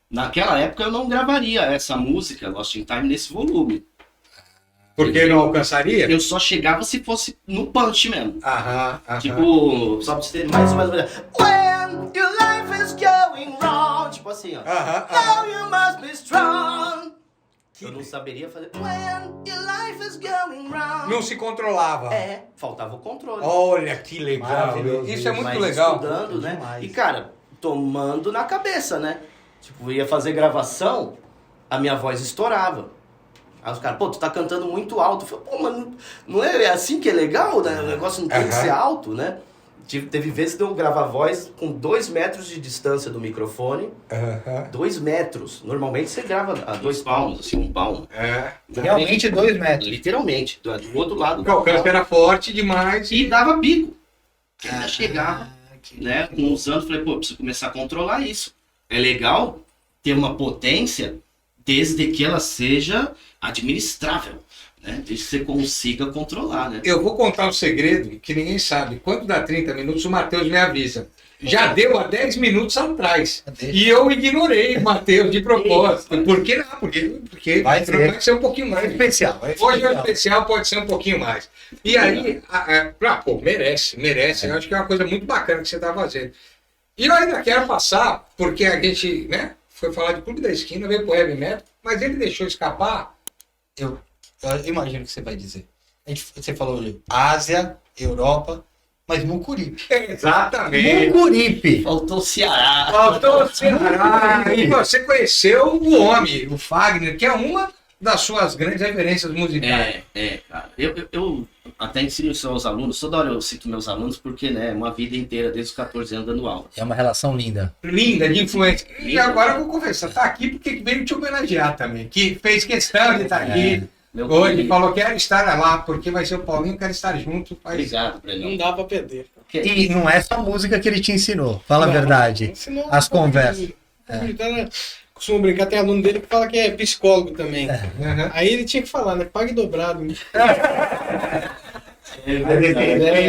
naquela época eu não gravaria essa música, Lost in Time, nesse volume. Porque não alcançaria? Eu só chegava se fosse no punch mesmo. Tipo, só pra você ter mais ou menos... When your life is going wrong. Tipo assim, ó. Now you must be strong. Eu não saberia fazer. When your life is going wrong. Não se controlava. Faltava o controle. Olha que legal. Isso é muito legal. Estudando, né? E cara, tomando na cabeça, né? Tipo, ia fazer gravação, a minha voz estourava. Aí os caras, pô, tu tá cantando muito alto. Eu falei, pô, mas não é assim que é legal, né? O negócio não tem que ser alto, né? Teve vezes que eu gravar voz com 2 metros de distância do microfone. 2 metros. Normalmente você grava a 2 palmos, assim, 1 palmo. Realmente 2 metros. Literalmente, do outro lado. O alcance era forte demais. E dava pico. Ainda chegava, né? Com uns anos, falei, pô, preciso começar a controlar isso. É legal ter uma potência desde que ela seja administrável, né? Desde que você consiga controlar, né? Eu vou contar um segredo que ninguém sabe. Quando dá 30 minutos, o Matheus me avisa. Já deu há 10 minutos atrás. E eu ignorei o Matheus de propósito. Por que não? Porque vai ser um pouquinho mais. Especial. Hoje é especial, pode ser um pouquinho mais. E aí, pô, merece. Eu acho que é uma coisa muito bacana que você está fazendo. E eu ainda quero passar, porque a gente, né, foi falar de Clube da Esquina, veio pro Heavy Metal, mas ele deixou escapar. Eu imagino o que você vai dizer. Você falou de Ásia, Europa, mas Mucuripe. Exatamente. Mucuripe. Faltou o Ceará. E você conheceu o homem, o Fagner, que é uma das suas grandes referências musicais. Cara. Eu até ensino isso aos alunos. Toda hora eu cito meus alunos porque, né, é uma vida inteira, desde os 14 anos dando aula. É uma relação linda. Linda, de influência. E agora eu vou confessar, tá aqui porque veio te homenagear também, que fez questão de estar aqui. Hoje falou que quero estar lá, porque vai ser o Paulinho, quero estar junto. Obrigado, Breno. Não dá pra perder. E não é só música que ele te ensinou, fala a verdade. As conversas. Costumo brincar, tem aluno dele que fala que é psicólogo também. Aí ele tinha que falar, né? Pague dobrado.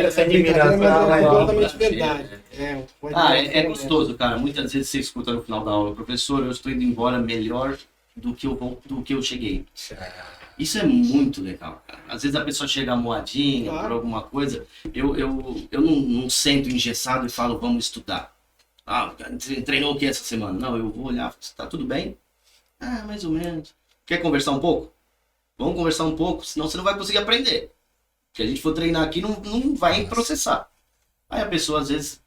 Essa admiração é totalmente verdade. É gostoso, cara. Muitas vezes você escuta no final da aula, professor, eu estou indo embora melhor do que eu cheguei. Isso é muito legal, cara. Às vezes a pessoa chega moadinha por alguma coisa, eu não sento engessado e falo, vamos estudar. Treinou o que essa semana? Não, eu vou olhar, tá tudo bem? Mais ou menos. Quer conversar um pouco? Vamos conversar um pouco, senão você não vai conseguir aprender. Se a gente for treinar aqui, não vai processar. Aí a pessoa, às vezes,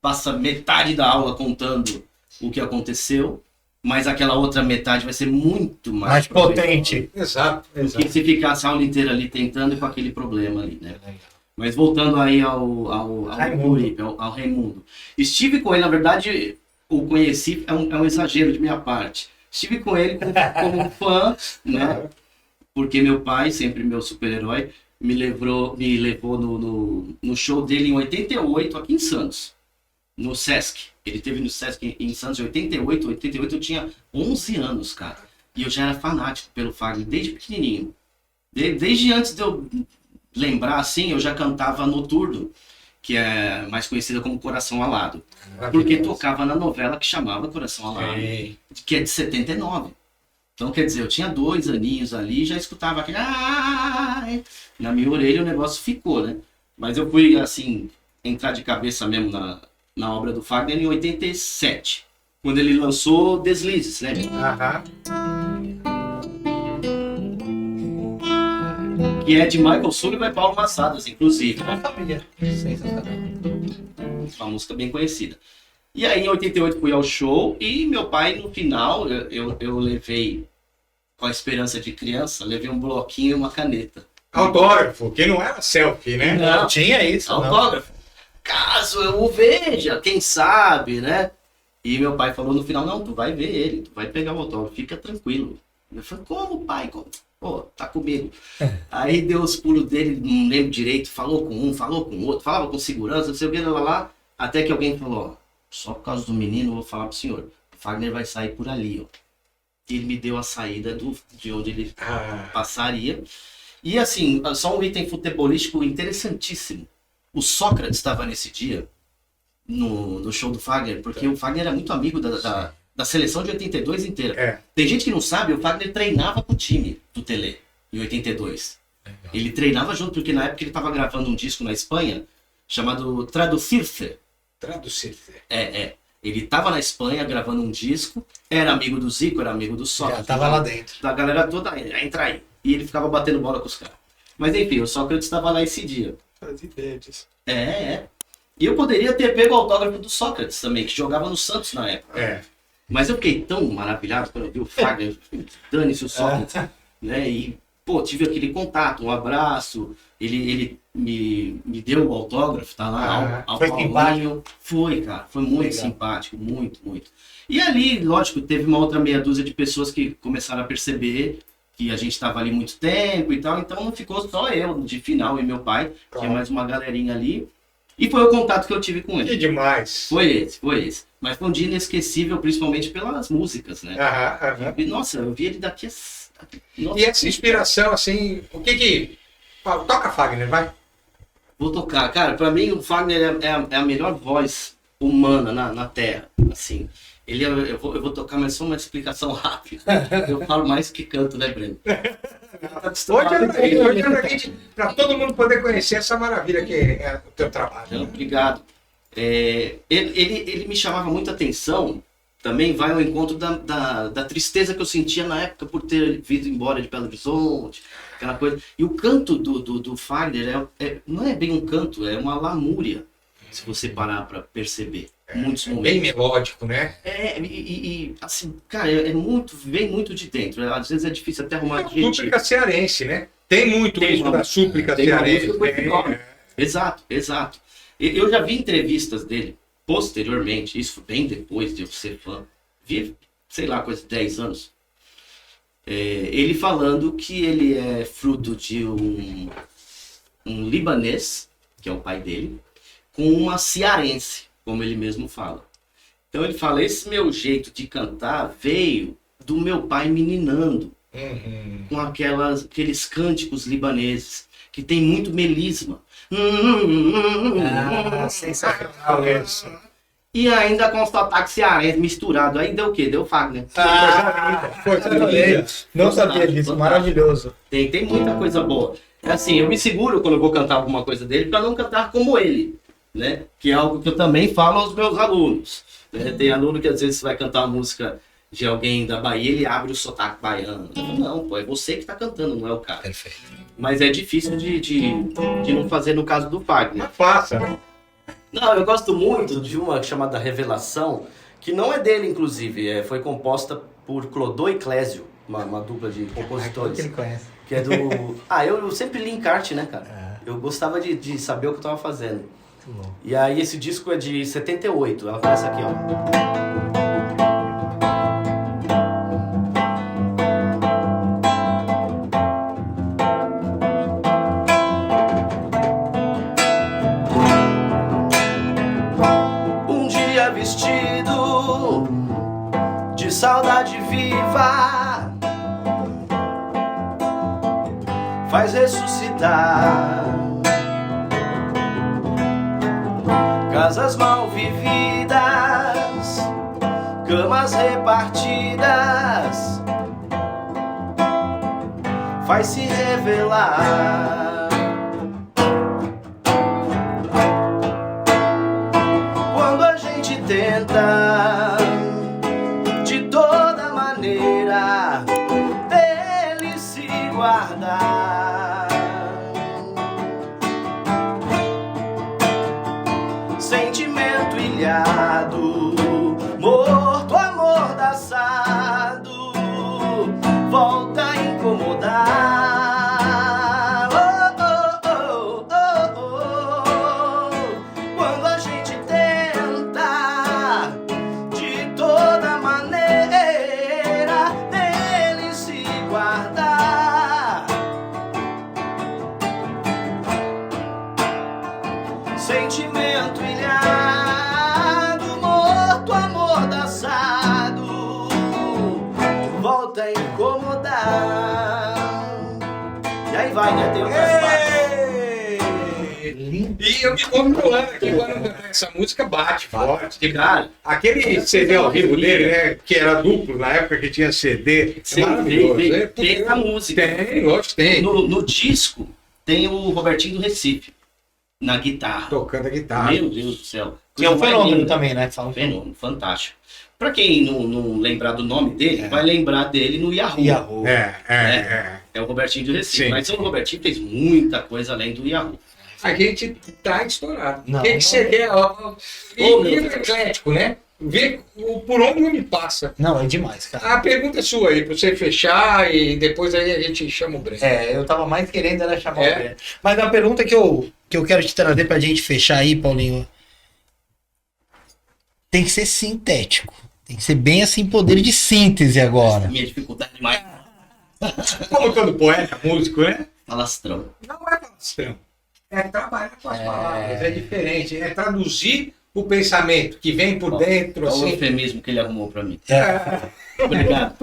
passa metade da aula contando o que aconteceu, mas aquela outra metade vai ser muito mais potente. Exato. Do que se ficasse a aula inteira ali tentando e com aquele problema ali, né? Mas voltando aí ao Raimundo. Estive com ele, na verdade, o conheci, é um exagero de minha parte. Estive com ele como fã, né? Porque meu pai, sempre meu super-herói, me levou no show dele em 88, aqui em Santos, no Sesc. Ele teve no Sesc em Santos em 88 eu tinha 11 anos, cara. E eu já era fanático pelo Fagner, desde pequenininho. Desde antes de eu lembrar, assim, eu já cantava Noturno, que é mais conhecida como Coração Alado. Porque tocava na novela que chamava Coração Alado, que é de 79. Então, quer dizer, eu tinha 2 aninhos ali e já escutava aquele... Ai! Na minha orelha o negócio ficou, né? Mas eu fui, assim, entrar de cabeça mesmo na obra do Fagner em 87. Quando ele lançou Deslizes, né? Que é de Michael Sullivan e Paulo Massadas, inclusive. Não sabia. Sensacional. Uma música bem conhecida. E aí, em 88, fui ao show e meu pai, no final, eu levei, com a esperança de criança, levei um bloquinho e uma caneta. Autógrafo, que não era selfie, né? Não tinha isso. Autógrafo. Caso eu o veja, quem sabe, né? E meu pai falou no final, não, tu vai ver ele, tu vai pegar o autógrafo, fica tranquilo. Eu falei, como, pai? Como? Pô, tá comigo. Aí deu os pulos dele, não lembro direito, falou com um, falou com o outro, falava com segurança, não sei o que, lá, até que alguém falou, ó, só por causa do menino eu vou falar pro senhor, o Fagner vai sair por ali, ó. E ele me deu a saída de onde ele passaria. E assim, só um item futebolístico interessantíssimo. O Sócrates estava nesse dia, no show do Fagner, porque o Fagner era muito amigo da seleção de 82 inteira. Tem gente que não sabe, o Fagner treinava com o time do Tele, em 82. Legal. Ele treinava junto, porque na época ele estava gravando um disco na Espanha, chamado Traducir-se. Traducir-se. Ele estava na Espanha gravando um disco, era amigo do Zico, era amigo do Sócrates. Já estava lá dentro. Da galera toda, entra aí. E ele ficava batendo bola com os caras. Mas enfim, o Sócrates estava lá esse dia. Faz ideia disso. E eu poderia ter pego o autógrafo do Sócrates também, que jogava no Santos na época. Mas eu fiquei tão maravilhado quando eu vi o Fagner, dane-se o Sócrates, né? E, pô, tive aquele contato, um abraço, ele me deu o autógrafo, tá lá, ao foi simpático. Foi, cara, foi muito legal. Simpático, muito, muito. E ali, lógico, teve uma outra meia dúzia de pessoas que começaram a perceber que a gente estava ali muito tempo e tal, então não ficou só eu, de final, e meu pai, tinha mais uma galerinha ali. E foi o contato que eu tive com ele. Que demais. Foi esse. Mas foi um dia inesquecível, principalmente pelas músicas, né? E, nossa, eu vi ele daqui a... Nossa, e essa inspiração, assim, o que... Toca Fagner, vai. Vou tocar. Cara, pra mim o Fagner é a melhor voz humana na Terra, assim. Eu vou tocar, mas só uma explicação rápida. Eu falo mais que canto, né, Breno? Hoje é para todo mundo poder conhecer essa maravilha que é o teu trabalho. Então, obrigado. Ele me chamava muita atenção, também vai ao encontro da tristeza que eu sentia na época por ter vindo embora de Belo Horizonte, aquela coisa. E o canto do Fagner não é bem um canto, é uma lamúria, se você parar para perceber. Muitos momentos. Bem melódico, né? Assim, cara, vem muito de dentro. Às vezes é difícil até arrumar gente. Súplica cearense, né? Tem muito isso da súplica cearense. Exato. Eu já vi entrevistas dele posteriormente, isso bem depois de eu ser fã. Vi, sei lá, coisa de 10 anos. Ele falando que ele é fruto de um libanês, que é o pai dele, com uma cearense, como ele mesmo fala. Então ele fala, esse meu jeito de cantar veio do meu pai meninando, com aqueles cânticos libaneses, que tem muito melisma. Sensacional isso. E ainda com o sotaque cearense misturado. Aí deu o quê? Deu Fagner. Não sabia disso, maravilhoso. Tem muita coisa boa. É assim, eu me seguro quando eu vou cantar alguma coisa dele, para não cantar como ele. Né? Que é algo que eu também falo aos meus alunos. Né? Tem aluno que às vezes vai cantar uma música de alguém da Bahia, ele abre o sotaque baiano. Não, pô, é você que tá cantando, não é o cara. Perfeito. Mas é difícil de não fazer no caso do Fagner. Não faça. Não, eu gosto muito de uma chamada Revelação, que não é dele, inclusive. Foi composta por Clodô e Clésio, uma dupla de compositores. Que ele conhece. Que é do... eu sempre li encarte, né, cara? Eu gostava de saber o que eu tava fazendo. E aí esse disco é de 78, ela começa aqui, ó. Vestido de saudade viva, faz ressuscitar casas mal vividas, camas repartidas, faz se revelar. Tenta de toda maneira dele se guardar, sentimento ilhado, morto, amordaçado, volta a incomodar. Sentimento ilhado, morto, amordaçado, volta a incomodar. E aí vai, né? Tem outras partes. E eu me controlando aqui, agora essa música bate forte. Cara, aquele CD ao vivo dele, né? Que era duplo, na época que tinha CD. Sim, tem a música. Tem, lógico, tem. No disco tem o Robertinho do Recife. Na guitarra. Tocando a guitarra. Meu Deus do céu. Que é um fenômeno também, né? Um fenômeno, fantástico. Pra quem não lembrar do nome dele, vai lembrar dele no Yahoo. É o Robertinho do Recife. Sim. Mas o Robertinho fez muita coisa além do Yahoo. A gente tá estourado. Não, O que você quer? E eclético, né? Ver por onde me passa. Não, é demais, cara. A pergunta é sua aí, pra você fechar e depois aí a gente chama o Breno. Eu tava mais querendo era chamar o Breno. Mas a pergunta que eu quero te trazer pra gente fechar aí, Paulinho, tem que ser sintético. Tem que ser bem assim, poder de síntese agora. Minha dificuldade demais. Como todo poeta, músico, né? Falastrão. Não é falastrão. É trabalhar com as palavras, é diferente. É traduzir o pensamento que vem por dentro, Olha assim. o eufemismo que ele arrumou pra mim. É. Obrigado.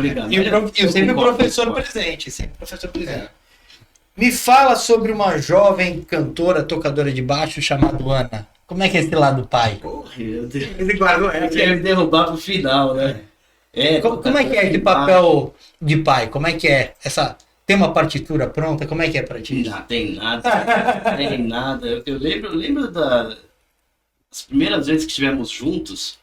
E sempre o professor presente. Me fala sobre uma jovem cantora, tocadora de baixo chamada Ana. Como é que é esse lado do pai? Porra, meu Deus. Ele guardou Eu quero me derrubar pro final, né? Como é que é de papel de pai? Como é que é? Tem uma partitura pronta? Como é que é pra ti? Não tem nada. Tem nada. Eu lembro das primeiras vezes que estivemos juntos.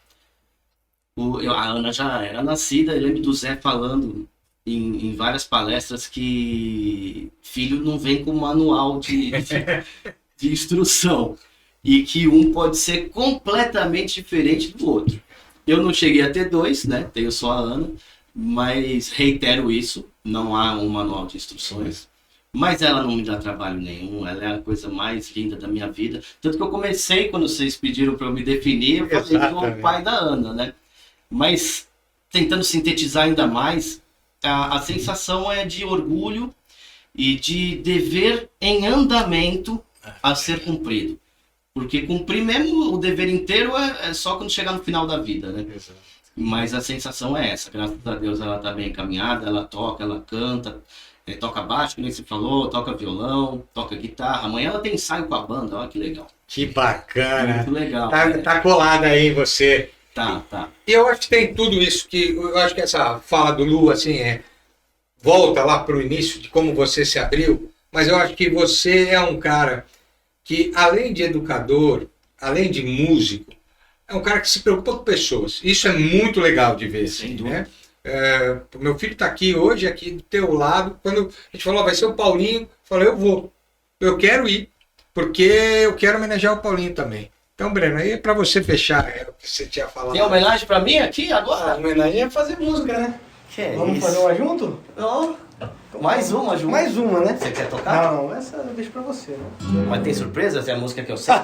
A Ana já era nascida. Eu lembro do Zé falando em várias palestras que filho não vem com manual de instrução. E que um pode ser completamente diferente do outro. Eu não cheguei a ter dois, né? Tenho só a Ana. Mas reitero isso, não há um manual de instruções. Mas ela não me dá trabalho nenhum, ela é a coisa mais linda da minha vida. Tanto que eu comecei, quando vocês pediram para eu me definir, eu falei que sou o pai da Ana, né? Mas, tentando sintetizar ainda mais, a sensação é de orgulho e de dever em andamento a ser cumprido. Porque cumprir mesmo o dever inteiro é só quando chegar no final da vida, né? Exato. Mas a sensação é essa, graças a Deus ela está bem encaminhada, ela toca, ela canta, toca baixo, como você falou, toca violão, toca guitarra. Amanhã ela tem ensaio com a banda, olha que legal. Que bacana. Muito legal. Tá colada aí em você. Tá. E eu acho que tem tudo isso eu acho que essa fala do Lu, assim, volta lá pro início de como você se abriu, mas eu acho que você é um cara que, além de educador, além de músico, é um cara que se preocupa com pessoas. Isso é muito legal de ver. Sem assim, dúvida. né? Meu filho está aqui hoje, aqui do teu lado. Quando a gente falou, vai ser o Paulinho, eu falei, eu vou. Eu quero ir, porque eu quero homenagear o Paulinho também. Então, Breno, aí é para você fechar o que você tinha falado. Tem homenagem pra mim aqui agora? A homenagem é fazer música, né? Que é Vamos isso? fazer uma junto? Não. Mais uma, Ju. Mais uma, né? Você quer tocar? Não, essa eu deixo pra você, né? Mas tem surpresas? É a música que eu sei.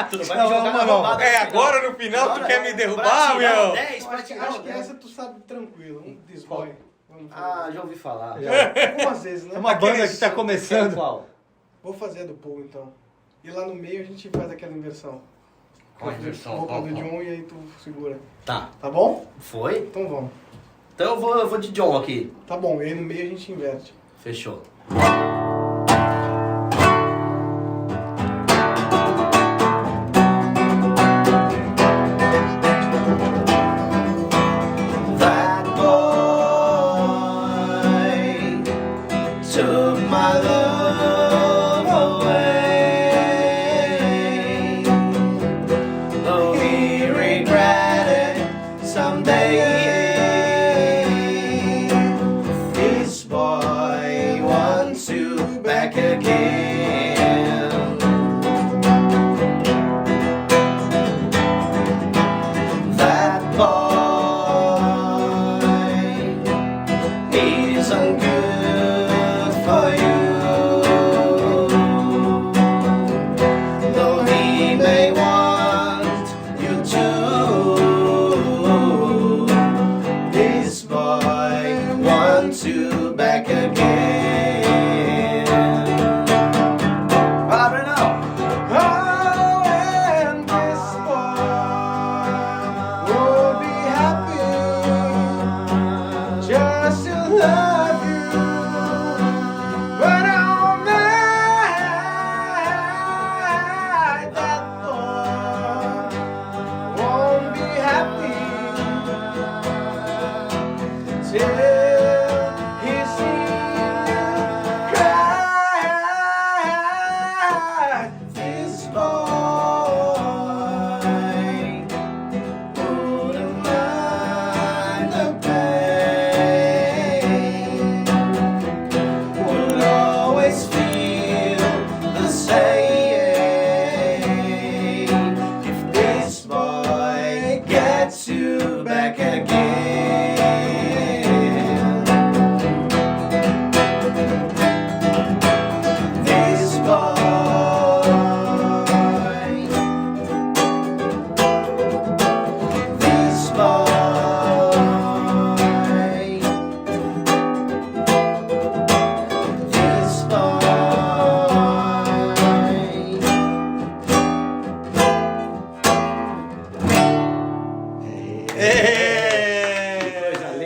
Tu não vai me jogar na não. roubada. Agora no final tu quer me derrubar, meu? 10 Acho que essa tu sabe tranquilo. Um desboy. Já ouvi falar. Algumas vezes, né? É uma banda que tá começando. Qual? Vou fazer a do Paul, então. E lá no meio a gente faz aquela inversão. Qual a inversão? Vou Qual? do John e aí tu segura. Tá. Tá bom? Foi? Então vamos. Então eu vou de John aqui. Tá bom, e aí no meio a gente inverte. Fechou. That boy took my love away, though he regretted someday. This boy wants you back again. That boy isn't good for you, though he may want you to. This boy wants you back again. Right now. Oh, and this boy will be happy just to love you. But all night, that boy won't be happy till he sees you cry. This boy wouldn't mind the pain, would always feel the same if this boy gets you back again. This boy, this boy, this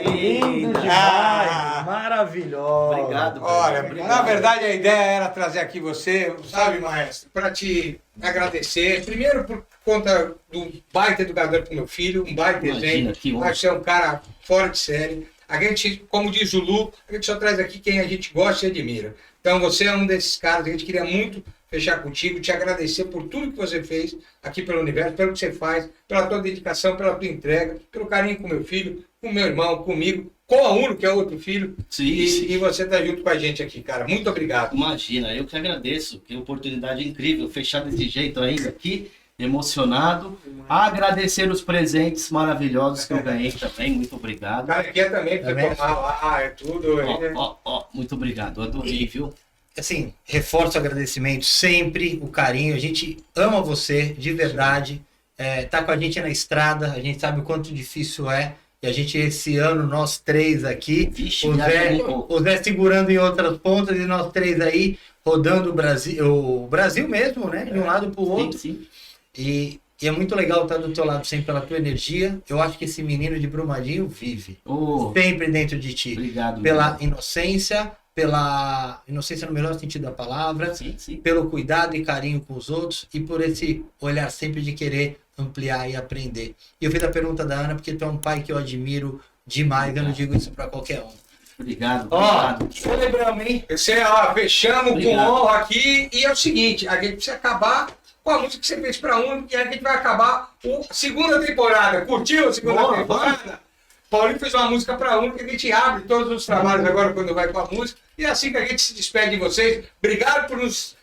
Linda. Maravilhosa. Obrigado. Olha, Obrigado. na verdade a ideia era trazer aqui você, sabe, maestro, para te agradecer. Primeiro por conta do baita educador pro meu filho, um baita Imagina, exemplo. que honra. Acho que você é um cara fora de série. A gente, como diz o Lu, a gente só traz aqui quem a gente gosta e admira. Então você é um desses caras, a gente queria muito fechar contigo, te agradecer por tudo que você fez aqui pelo universo, pelo que você faz, pela tua dedicação, pela tua entrega, pelo carinho com meu filho, com meu irmão, comigo, com a Uno, que é outro filho. Sim, E, sim. e você tá junto com a gente aqui, cara. Muito obrigado. Imagina, eu que agradeço. Que oportunidade incrível fechar desse jeito ainda aqui, emocionado. Agradecer os presentes maravilhosos que eu ganhei também. Muito obrigado. Cara, aqui é também pra você Também. tomar lá, é tudo. Muito obrigado. Adorei, viu? Assim, reforço o agradecimento sempre, o carinho. A gente ama você, de verdade. Tá com a gente na estrada, a gente sabe o quanto difícil é. E a gente, esse ano, nós três aqui, Vixe, o me Zé, ajudou um pouco. o Zé segurando em outras pontas e nós três aí, rodando o Brasil mesmo, né? De um lado para o outro. Sim, sim. E é muito legal estar do teu lado sempre pela tua energia. Eu acho que esse menino de Brumadinho vive Oh, sempre dentro de ti. obrigado. Pela inocência no melhor sentido da palavra, Sim, sim. pelo cuidado e carinho com os outros e por esse olhar sempre de querer ampliar e aprender. E eu fiz a pergunta da Ana porque tu é um pai que eu admiro demais, eu não digo isso para qualquer um. Obrigado. Ó, Obrigado. celebramos, hein? Fechamos Obrigado. com honra aqui. E é o seguinte, a gente precisa acabar com a música que você fez pra Uno e a gente vai acabar a segunda temporada. Curtiu a segunda Boa, temporada? Paulinho fez uma música pra Uno que a gente abre todos os trabalhos agora quando vai com a música. E é assim que a gente se despede de vocês. Obrigado por nos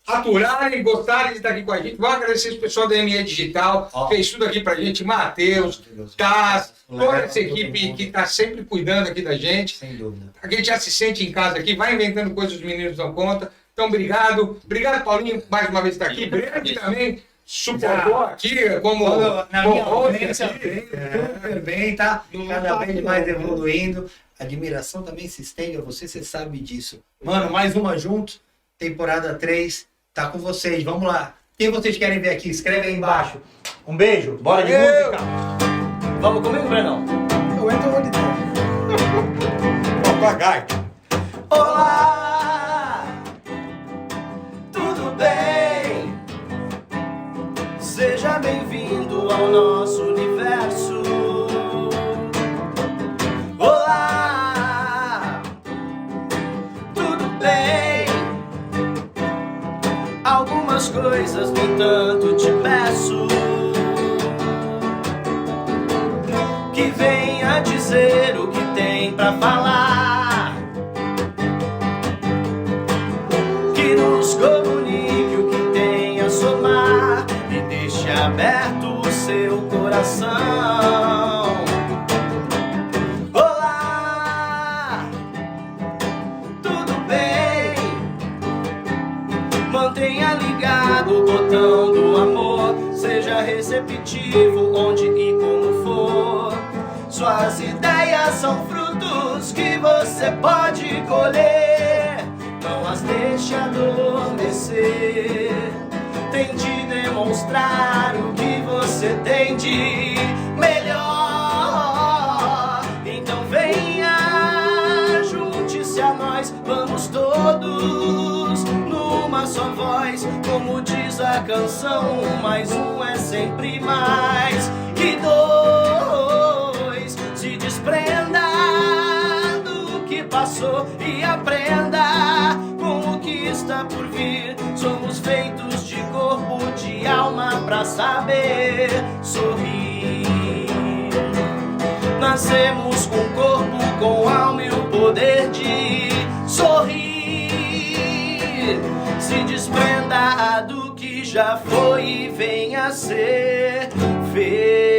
aturarem, gostarem de estar aqui com a gente. Vamos agradecer o pessoal da ME Digital, fez tudo aqui pra gente, Matheus, Taz, toda essa equipe que está sempre cuidando aqui da gente. Sem dúvida. A gente já se sente em casa aqui, vai inventando coisas que os meninos dão conta. Então, obrigado. Obrigado, Paulinho, mais uma vez estar aqui. Breno também suportou aqui como na minha ausência, super bem, tá? Cada vez mais evoluindo. A admiração também se estende a você sabe disso. Mano, mais uma junto, temporada 3, tá com vocês, vamos lá. Quem vocês querem ver aqui, escreve aí embaixo. Um beijo, bora de música. Vamos comigo, Brenão? Eu entro onde der. Papagaio. Olá, tudo bem? Seja bem-vindo ao nosso universo. Olá, tudo bem? Algumas coisas, no entanto, te peço que venha dizer o que tem pra falar, que nos comunique o que tem a somar e deixe aberto o seu coração. Olá, tudo bem? Mantenha ligado o botão do amor, seja receptivo onde e como for. Suas ideias são frutos que você pode colher, não as deixe adormecer. Tente demonstrar o que você tem de melhor. Então venha, junte-se a nós, vamos todos numa só voz. Como diz a canção, mais um é sempre mais que dois. Se desprenda do que passou e aprenda com o que está por vir. Somos feitos de corpo, de alma, pra saber sorrir. Nascemos com corpo, com alma e o poder de sorrir. Se desprenda do que já foi e venha ser feliz.